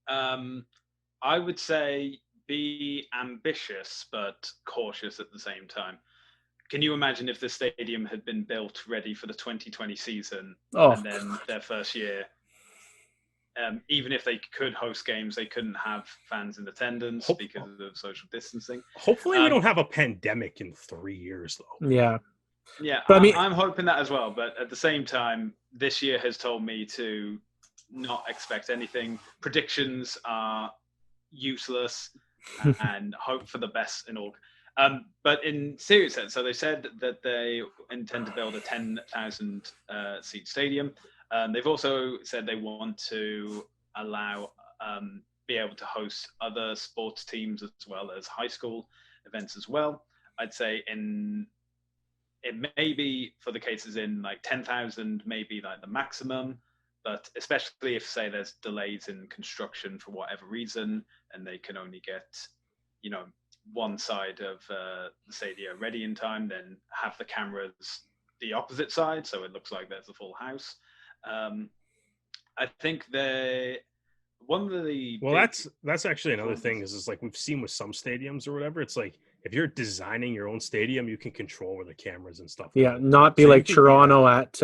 F: I would say be ambitious, but cautious at the same time. Can you imagine if the stadium had been built ready for the 2020 season and then their first year, even if they could host games, they couldn't have fans in attendance because of social distancing.
E: Hopefully we don't have a pandemic in 3 years, though.
C: Yeah.
F: Yeah,
C: but
F: I'm hoping that as well. But at the same time, this year has told me to not expect anything. Predictions are useless and hope for the best in all. But in serious sense, so they said that they intend to build a 10,000 seat stadium. They've also said they want to allow, be able to host other sports teams as well as high school events as well. I'd say it may be for the cases in like 10,000, maybe like the maximum, but especially if say there's delays in construction for whatever reason, and they can only get, one side of the stadium ready in time, then have the cameras the opposite side, so it looks like there's a full house. I think
E: that's actually another thing is like we've seen with some stadiums or whatever. It's like if you're designing your own stadium, you can control where the cameras and stuff.
C: Yeah, not be like Toronto at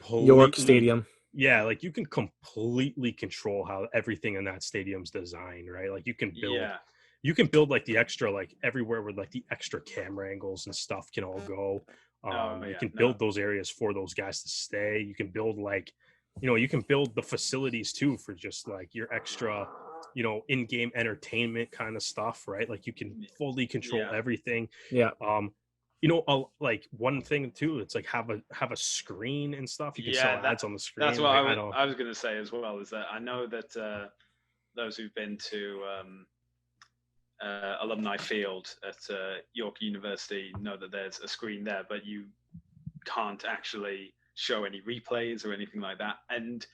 C: York Stadium.
E: Yeah, like you can completely control how everything in that stadium's designed, right? Like you can build like the extra, like everywhere where like the extra camera angles and stuff can all go. You can
F: No.
E: build those areas for those guys to stay. You can build like, you can build the facilities too for just like your extra, in-game entertainment kind of stuff, right? Like you can fully control
F: Yeah.
E: everything.
C: Yeah.
E: Like one thing too, it's like have a screen and stuff. You can sell ads on the screen.
F: That's what
E: like,
F: I was going to say as well. Is that I know that those who've been to Alumni Field at York University know that there's a screen there, but you can't actually show any replays or anything like that. And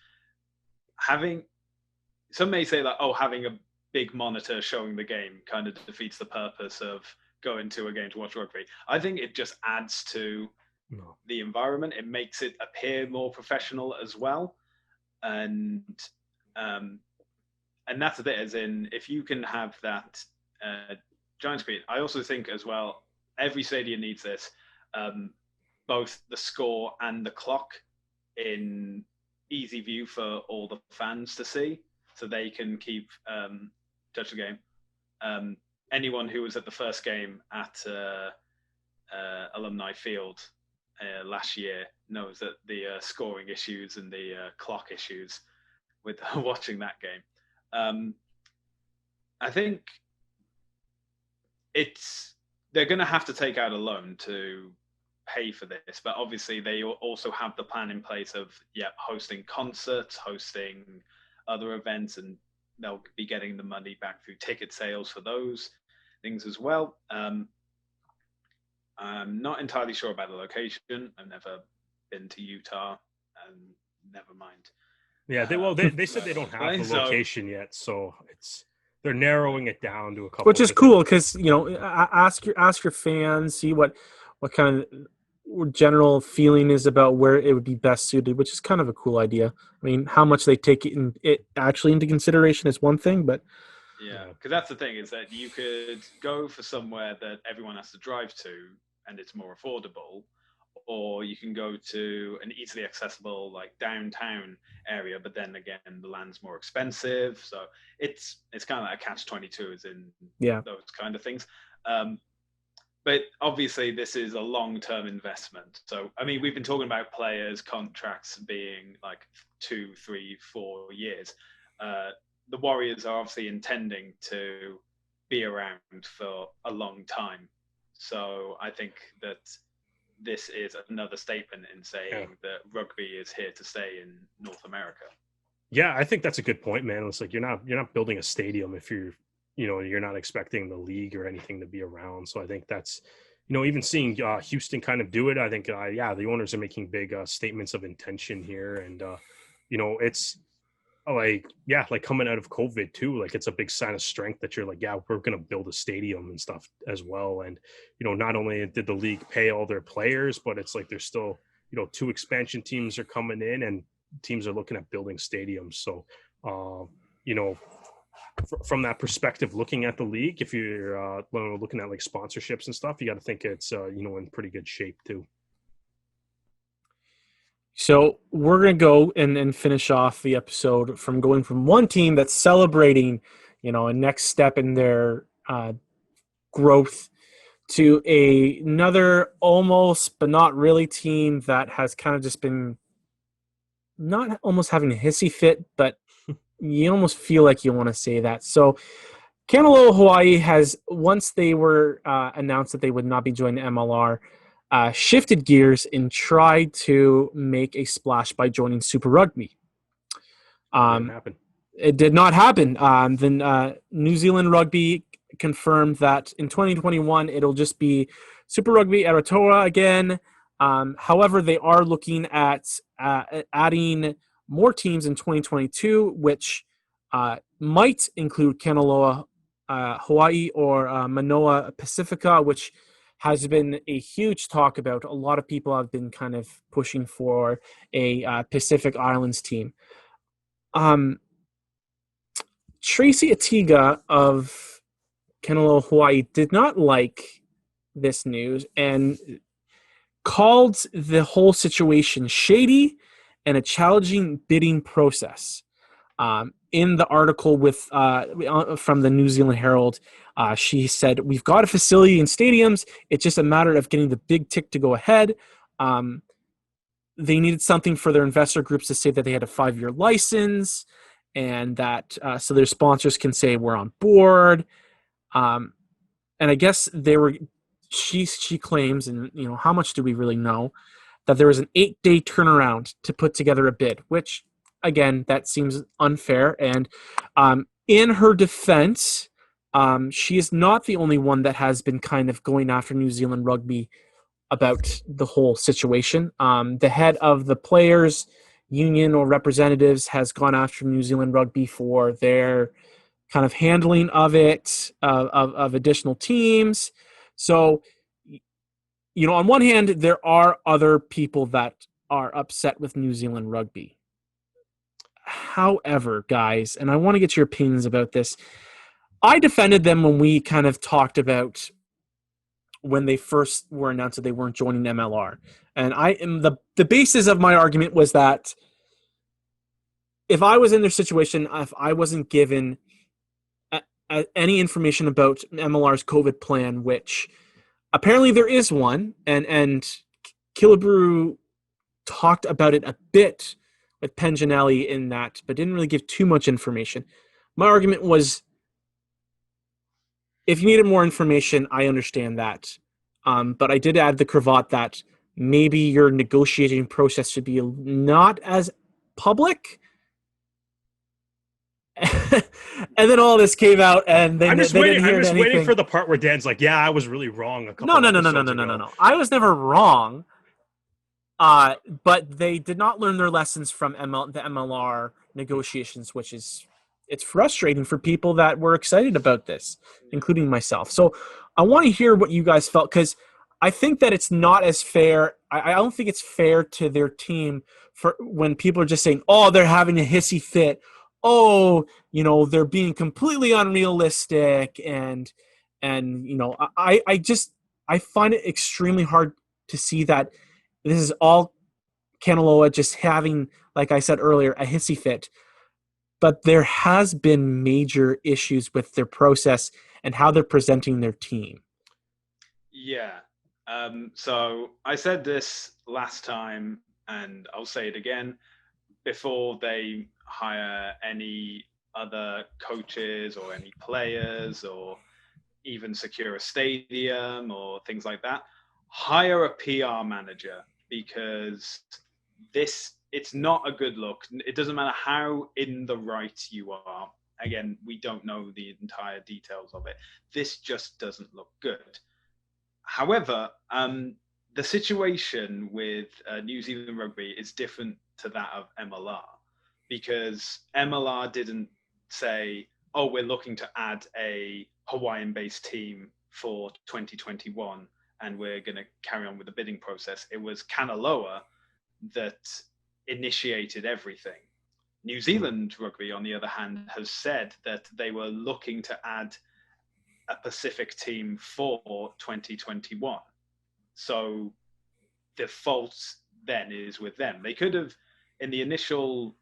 F: some may say that, having a big monitor showing the game kind of defeats the purpose of going to a game to watch rugby. I think it just adds to the environment. It makes it appear more professional as well. And that's the bit, as in, if you can have that giant screen. I also think as well, every stadium needs this, both the score and the clock in easy view for all the fans to see, so they can keep touch the game. Anyone who was at the first game at Alumni Field last year knows that the scoring issues and the clock issues with watching that game. I think they're going to have to take out a loan to pay for this, but obviously they also have the plan in place of hosting concerts, hosting other events, and they'll be getting the money back through ticket sales for those things as well. I'm not entirely sure about the location. I've never been to Utah, and never mind.
E: Yeah, they said they don't have the location yet, so they're narrowing it down to a couple.
C: Which is cool because ask your fans, see what kind of general feeling is about where it would be best suited, which is kind of a cool idea. I mean, how much they take it actually into consideration is one thing, but
F: because that's the thing, is that you could go for somewhere that everyone has to drive to and it's more affordable, or you can go to an easily accessible like downtown area, but then again the land's more expensive, so it's kind of like a catch-22 as in those kind of things. But obviously this is a long-term investment. So I mean, we've been talking about players' contracts being like 2, 3, 4 years. The Warriors are obviously intending to be around for a long time, so I think that this is another statement in saying that rugby is here to stay in North America.
E: Yeah, I think that's a good point, man. It's like you're not building a stadium if you're not expecting the league or anything to be around. So I think that's, even seeing Houston kind of do it, I think, the owners are making big statements of intention here. And, it's like coming out of COVID too, like it's a big sign of strength that you're like, we're going to build a stadium and stuff as well. And, not only did the league pay all their players, but it's like there's still, 2 expansion teams are coming in and teams are looking at building stadiums. So, from that perspective, looking at the league, if you're looking at like sponsorships and stuff, you got to think it's, in pretty good shape too.
C: So we're going to go and finish off the episode from going from one team that's celebrating, a next step in their growth to another almost but not really team that has kind of just been not almost having a hissy fit, but you almost feel like you want to say that. So Kanaloa Hawaii has, once they were announced that they would not be joining the MLR, shifted gears and tried to make a splash by joining Super Rugby. It did not happen. Then New Zealand Rugby confirmed that in 2021 it'll just be Super Rugby Aotearoa again. However, they are looking at adding more teams in 2022, which might include Kanaloa Hawaii or Manoa Pacifica, which has been a huge talk about. A lot of people have been kind of pushing for a Pacific Islands team. Tracy Atiga of Kanaloa Hawaii did not like this news and called the whole situation shady and a challenging bidding process. in the article with from the New Zealand Herald, she said, "We've got a facility in stadiums. It's just a matter of getting the big tick to go ahead." They needed something for their investor groups to say that they had a 5-year license, and that so their sponsors can say we're on board. And I guess they were. She claims, and how much do we really know, that there was an 8-day turnaround to put together a bid, which, again, that seems unfair. And in her defense, she is not the only one that has been kind of going after New Zealand Rugby about the whole situation. The head of the players' union or representatives has gone after New Zealand Rugby for their kind of handling of it, of additional teams. So, on one hand, there are other people that are upset with New Zealand Rugby. However, guys, and I want to get your opinions about this, I defended them when we kind of talked about when they first were announced that they weren't joining MLR. And the basis of my argument was that if I was in their situation, if I wasn't given any information about MLR's COVID plan, which apparently there is one, and Killboy talked about it a bit with Penjanelli in that, but didn't really give too much information. My argument was, if you needed more information, I understand that. But I did add the cravat that maybe your negotiating process should be not as public. And then all this came out, and
E: I'm just waiting for the part where Dan's like, "Yeah, I was really wrong."
C: No. I was never wrong. But they did not learn their lessons from the MLR negotiations, which is it's frustrating for people that were excited about this, including myself. So I want to hear what you guys felt, because I think that it's not as fair. I don't think it's fair to their team for when people are just saying, "Oh, they're having a hissy fit. Oh, they're being completely unrealistic," and I find it extremely hard to see that this is all Kanaloa just having, like I said earlier, a hissy fit. But there has been major issues with their process and how they're presenting their team.
F: Yeah. So I said this last time, and I'll say it again. Before they hire any other coaches or any players or even secure a stadium or things like that, hire a PR manager, because it's not a good look. It doesn't matter how in the right you are. Again, we don't know the entire details of it. This just doesn't look good. However, the situation with New Zealand Rugby is different to that of MLR, because MLR didn't say, "Oh, we're looking to add a Hawaiian-based team for 2021, and we're going to carry on with the bidding process." It was Kanaloa that initiated everything. New Zealand Rugby, on the other hand, has said that they were looking to add a Pacific team for 2021. So the fault then is with them. They could have, in the initial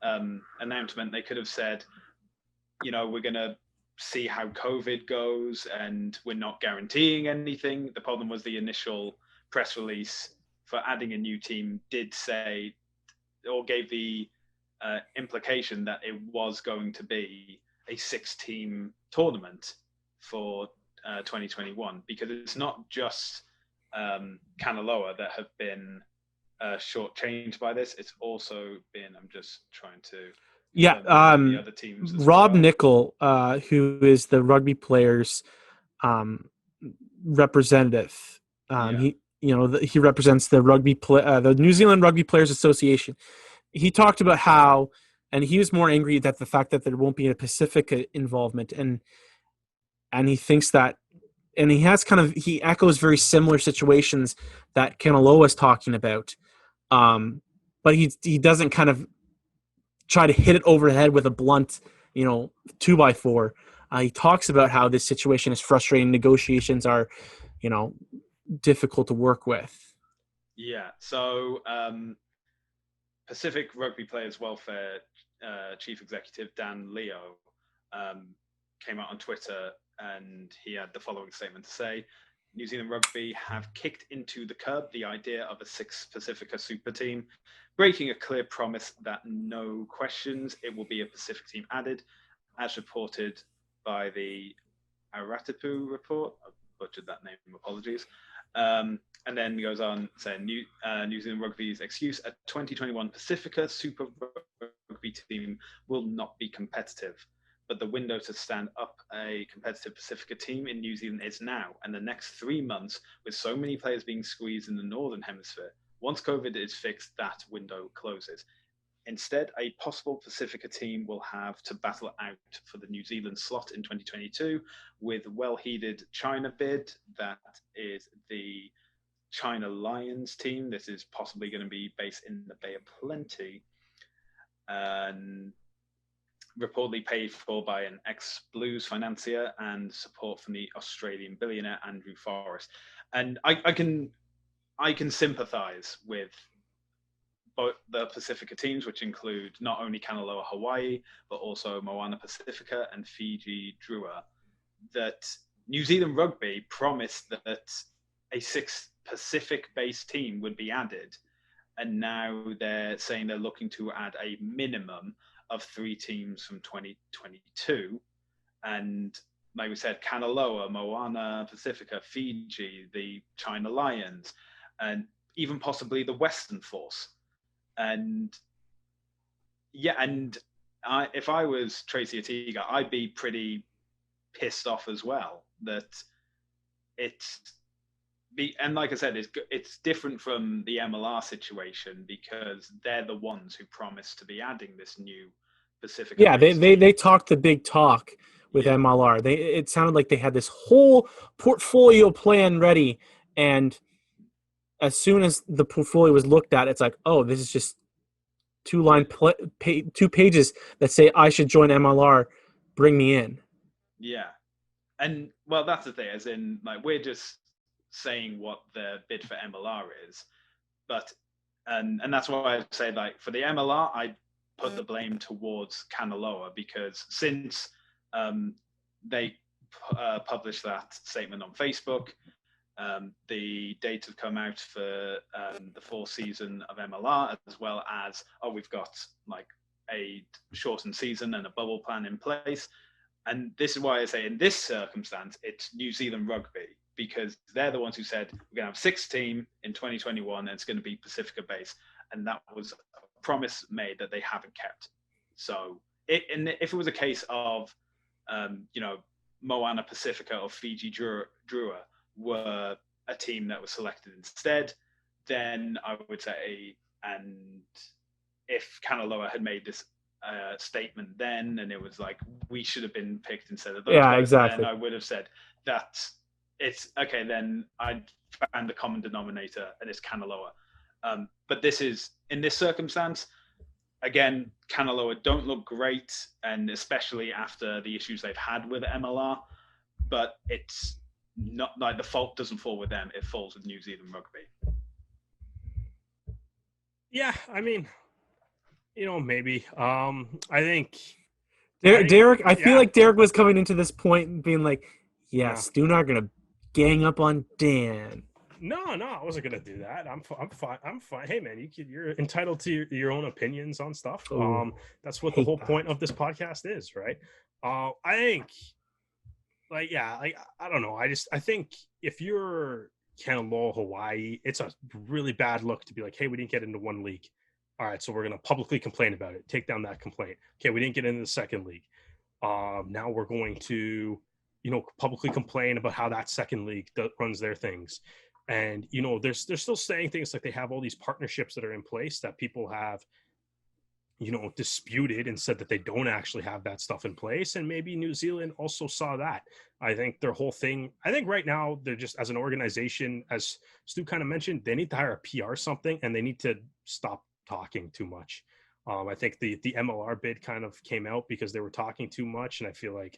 F: announcement, they could have said, we're going to see how COVID goes and we're not guaranteeing anything. The problem was the initial press release for adding a new team did say, or gave the implication that it was going to be a 6-team tournament for 2021, because it's not just Kanaloa that have been shortchanged by this. It's also been, I'm just trying to the other teams as
C: Rob
F: well.
C: Nickel, who is the rugby players representative. He represents the the New Zealand Rugby Players Association. He talked about how, and he was more angry that the fact that there won't be a Pacific involvement, and he thinks that, and he echoes very similar situations that Kanaloa is talking about, but he doesn't kind of try to hit it over the head with a blunt, 2x4. He talks about how this situation is frustrating. Negotiations are, difficult to work with.
F: Yeah. So Pacific Rugby Players Welfare chief executive Dan Leo came out on Twitter, and he had the following statement to say: New Zealand Rugby have kicked into the curb the idea of a Six Pacifica super team, breaking a clear promise that no questions, it will be a Pacific team added, as reported by the Aratipu report. I butchered that name, apologies. And then goes on saying New Zealand Rugby's excuse: a 2021 Pacifica Super Rugby team will not be competitive. But the window to stand up a competitive Pacifica team in New Zealand is now, and the next 3 months, with so many players being squeezed in the Northern Hemisphere. Once COVID is fixed, that window closes. Instead, a possible Pacifica team will have to battle out for the New Zealand slot in 2022 with well-heeded China bid. That is the China Lions team. This is possibly going to be based in the Bay of Plenty, and reportedly paid for by an ex-Blues financier and support from the Australian billionaire Andrew Forrest. And I can sympathise with both the Pacifica teams, which include not only Kanaloa Hawaii, but also Moana Pacifica and Fiji Drua, that New Zealand Rugby promised that a Six Pacific-based team would be added. And now they're saying they're looking to add a minimum of 3 teams from 2022. And like we said, Kanaloa, Moana Pacifica, Fiji, the China Lions, and even possibly the Western Force. And yeah, and if I was Tracy Atiga, I'd be pretty pissed off as well that and like I said, it's different from the MLR situation because they're the ones who promised to be adding this new Pacific.
C: Yeah, they talked the big talk with MLR. It sounded like they had this whole portfolio plan ready, and as soon as the portfolio was looked at, it's like, oh, this is just 2 pages that say I should join MLR, bring me in.
F: Yeah, and well, that's the thing, as in, like, we're just saying what the bid for MLR is, but and that's why I say, like, for the MLR, I put the blame towards Kanaloa, because since they published that statement on Facebook, the dates have come out for the 4th season of MLR, as well as, we've got like a shortened season and a bubble plan in place. And this is why I say in this circumstance, it's New Zealand Rugby, because they're the ones who said, we're going to have 6 team in 2021 and it's going to be Pacifica based. And that was a promise made that they haven't kept. So if it was a case of, Moana Pacifica or Fiji Drua were a team that was selected instead, then I would say, and if Kanaloa had made this statement then, and it was like, we should have been picked instead of those guys,
C: exactly.
F: then I would have said that it's okay, then I'd found the common denominator and it's Kanaloa. But this is, in this circumstance, again, Kanaloa don't look great, and especially after the issues they've had with MLR, but it's not like the fault doesn't fall with them, it falls with New Zealand Rugby.
E: Yeah, I mean, maybe. I think
C: Derek, I feel like Derek was coming into this point and being like, Stu and I are going to gang up on Dan.
E: No, I wasn't gonna do that. I'm fine. Hey, man, you're entitled to your own opinions on stuff. That's what the whole point of this podcast is, right? I think, I don't know. I think if you're Kanaloa Hawaii, it's a really bad look to be like, hey, we didn't get into one league. All right, so we're gonna publicly complain about it. Take down that complaint. Okay, we didn't get into the second league. Now we're going to, publicly complain about how that second league runs their things. And, they're still saying things like they have all these partnerships that are in place that people have, disputed and said that they don't actually have that stuff in place. And maybe New Zealand also saw that. I think their whole thing, right now, they're just, as an organization, as Stu kind of mentioned, they need to hire a PR something, and they need to stop talking too much. I think the MLR bid kind of came out because they were talking too much. And I feel like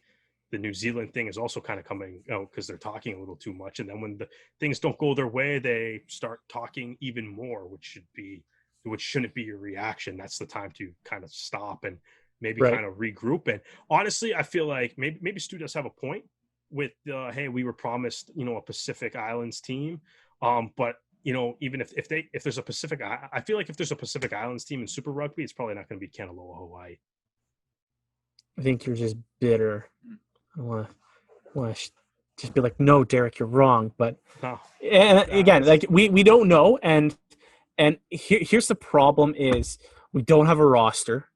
E: the New Zealand thing is also kind of coming out because they're talking a little too much. And then when the things don't go their way, they start talking even more, which should be which shouldn't be your reaction. That's the time to kind of stop and maybe
C: Right.
E: kind of regroup. And honestly, I feel like maybe Stu does have a point with, hey, we were promised, a Pacific Islands team. But even if there's a Pacific, I feel like if there's a Pacific Islands team in Super Rugby, it's probably not going to be Kanaloa, Hawaii.
C: I think you're just bitter. I want to just be like, no, Derek, you're wrong. But and again, like we don't know, and here's the problem: is we don't have a roster.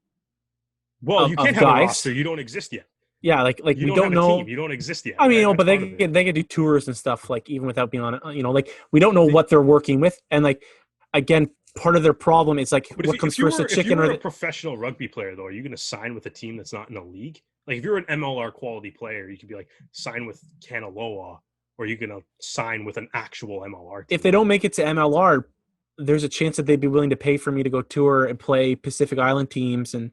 E: Well, you can't have a roster. You don't exist yet.
C: Yeah, like
E: you
C: we don't know.
E: Team. You don't exist yet.
C: I mean, but they can do tours and stuff, like even without being on it. Like we don't know what they're working with, and like again, part of their problem is like what comes first, the chicken or the
E: professional rugby player. Though, are you going to sign with a team that's not in a league? Like if you're an MLR quality player, you could be like sign with Kanaloa, or you're going to sign with an actual MLR team.
C: If they don't make it to MLR, there's a chance that they'd be willing to pay for me to go tour and play Pacific Island teams, and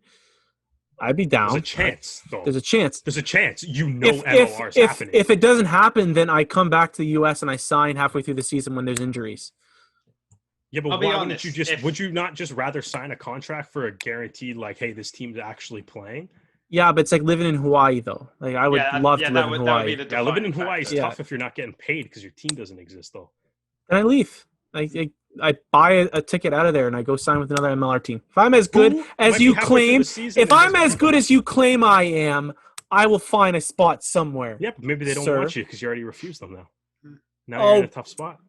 C: I'd be down.
E: There's a chance, though.
C: There's a chance.
E: There's a chance. MLR's happening.
C: If it doesn't happen, then I come back to the U.S. and I sign halfway through the season when there's injuries.
E: Yeah, but why wouldn't you would you not just rather sign a contract for a guaranteed, like, hey, this team's actually playing?
C: Yeah, but it's like living in Hawaii, though. Like I would love to live in Hawaii.
E: Living in Hawaii is tough if you're not getting paid because your team doesn't exist, though.
C: And I leave. I buy a ticket out of there and I go sign with another MLR team. If I'm as good as you claim, I am, I will find a spot somewhere.
E: Yeah, but maybe they don't want you because you already refused them now. Now you're in a tough spot.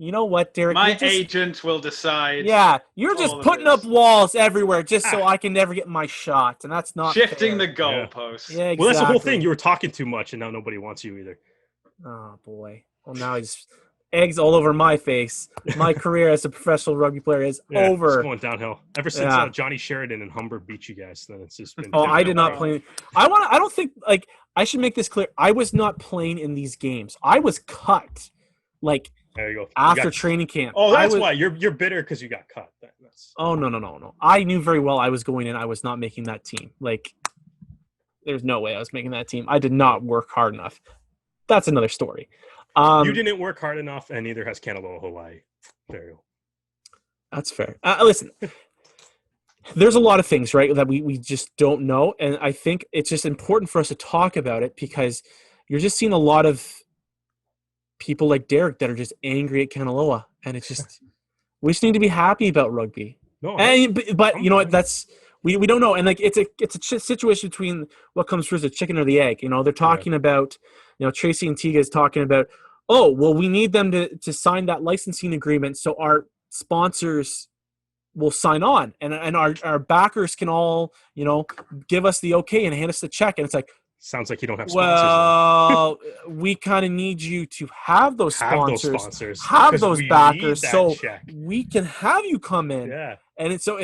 C: You know what, Derek?
F: My agent will decide.
C: Yeah, you're just putting up walls everywhere just so I can never get my shot, and that's not
F: shifting
C: fair.
F: the goalposts.
C: Yeah, exactly.
E: Well, that's the whole thing. You were talking too much, and now nobody wants you either.
C: Oh boy. Well, now he's eggs all over my face. My career as a professional rugby player is over.
E: It's going downhill. Ever since Johnny Sheridan and Humber beat you guys, then it's just been.
C: I did not play. I don't think I should make this clear. I was not playing in these games. I was cut.
E: There you go.
C: After training camp.
E: Oh, that's why you're bitter because you got cut.
C: Oh no. I knew very well I was going in. I was not making that team. There's no way I was making that team. I did not work hard enough. That's another story.
E: You didn't work hard enough, and neither has Kanaloa, Hawaii. There you go.
C: That's fair. Listen, there's a lot of things, right, that we just don't know, and I think it's just important for us to talk about it because you're just seeing a lot of people like Derek that are just angry at Kanaloa, and it's just we just need to be happy about rugby.
E: No,
C: but you know what? That's we don't know, and it's a situation between what comes first, the chicken or the egg. They're talking about, Tracy and Tiga is talking about, oh well, we need them to sign that licensing agreement so our sponsors will sign on, and our backers can all give us the okay and hand us the check, and it's like.
E: Sounds like you don't have sponsors.
C: Well, we kind of need you to have those sponsors, have those backers, so we can have you come in.
E: Yeah.
C: And it's the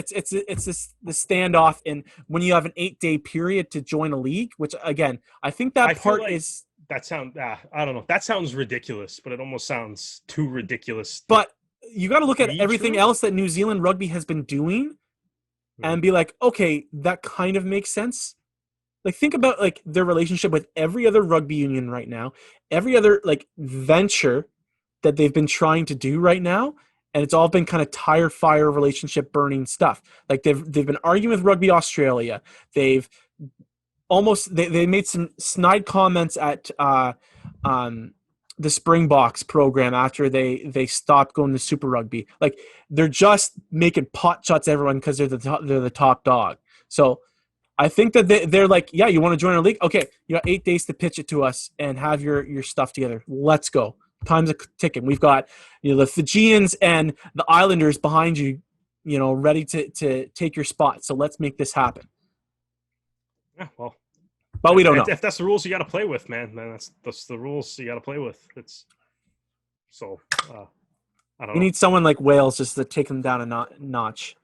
C: standoff, and when you have an 8-day period to join a league, which again, I think that part is
E: that sound. I don't know. That sounds ridiculous, but it almost sounds too ridiculous.
C: But you got to look at everything else that New Zealand rugby has been doing, and be like, okay, that kind of makes sense. Think about their relationship with every other rugby union right now, every other venture that they've been trying to do right now, and it's all been kind of tire fire relationship burning stuff. They've been arguing with Rugby Australia. They've they made some snide comments at the Springboks program after they stopped going to Super Rugby. They're just making pot shots at everyone because they're the top dog. So. I think that they're like, yeah, you want to join our league? Okay, you got 8 days to pitch it to us and have your stuff together. Let's go. Time's a ticking. We've got the Fijians and the Islanders behind you, ready to take your spot. So let's make this happen.
E: Yeah, well,
C: but we don't know.
E: If that's the rules you got to play with, man, then that's the rules you got to play with. It's so I don't know.
C: We need someone like Wales just to take them down a notch.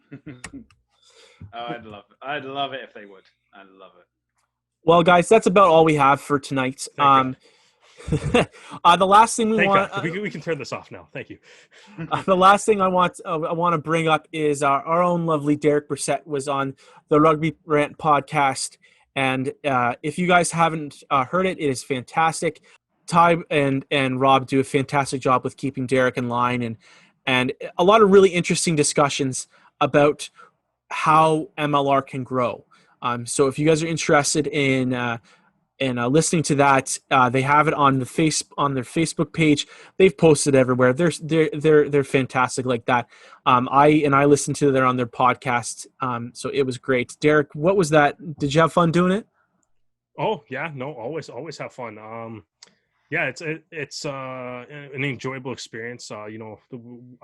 F: Oh, I'd love it if they would. I'd love it.
C: Well, guys, that's about all we have for tonight. The last thing we
E: can turn this off now. Thank you.
C: The last thing I want to bring up is our own lovely Derek Brissett was on the Rugby Rant podcast, and if you guys haven't heard it, it is fantastic. Ty and Rob do a fantastic job with keeping Derek in line, and a lot of really interesting discussions. about how MLR can grow. So if you guys are interested in listening to that, they have it on their Facebook page. They've posted everywhere. They're fantastic like that. I listened to them on their podcast. So it was great. Derek, what was that? Did you have fun doing it?
E: Oh yeah, no, always have fun. Yeah, it's an enjoyable experience. I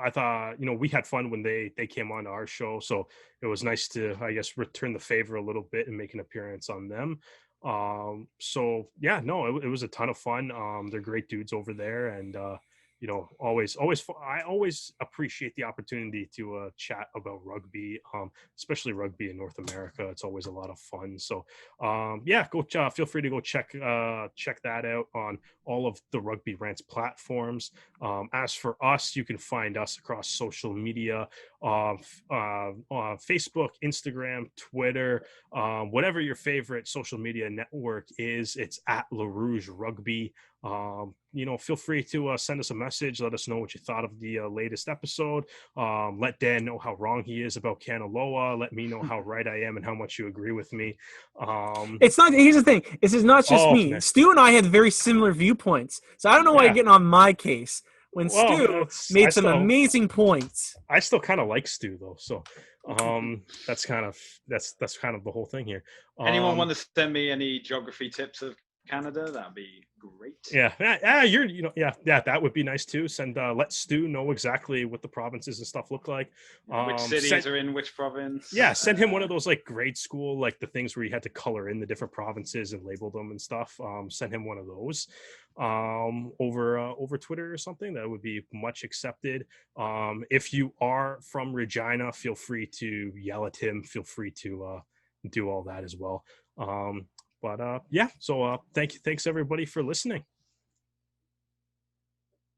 E: thought we had fun when they came on to our show, so it was nice to, I guess, return the favor a little bit and make an appearance on them. So yeah, no, it was a ton of fun. They're great dudes over there, and I always appreciate the opportunity to chat about rugby, especially rugby in North America. It's always a lot of fun. So yeah, feel free to go check that out on all of the Rugby Rants platforms. As for us, you can find us across social media, Facebook, Instagram, Twitter, whatever your favorite social media network is. It's at Rouge Rugby. Feel free to send us a message. Let us know what you thought of the latest episode. Let Dan know how wrong he is about Kanaloa. Let me know how right I am and how much you agree with me.
C: It's not. Here's the thing. This is not just me.
E: Man.
C: Stu and I had very similar viewpoints. So I don't know why you're getting on my case when Stu made some amazing points.
E: I still kind of like Stu though. So that's kind of the whole thing here.
F: Anyone want to send me any geography tips of Canada? That'd be great.
E: Yeah, that would be nice too. Let Stu know exactly what the provinces and stuff look like.
F: Which cities are in which province?
E: Yeah, send him one of those like grade school, like the things where you had to color in the different provinces and label them and stuff. Send him one of those over Twitter or something. That would be much accepted. If you are from Regina, feel free to yell at him. Feel free to do all that as well. So thanks everybody for listening.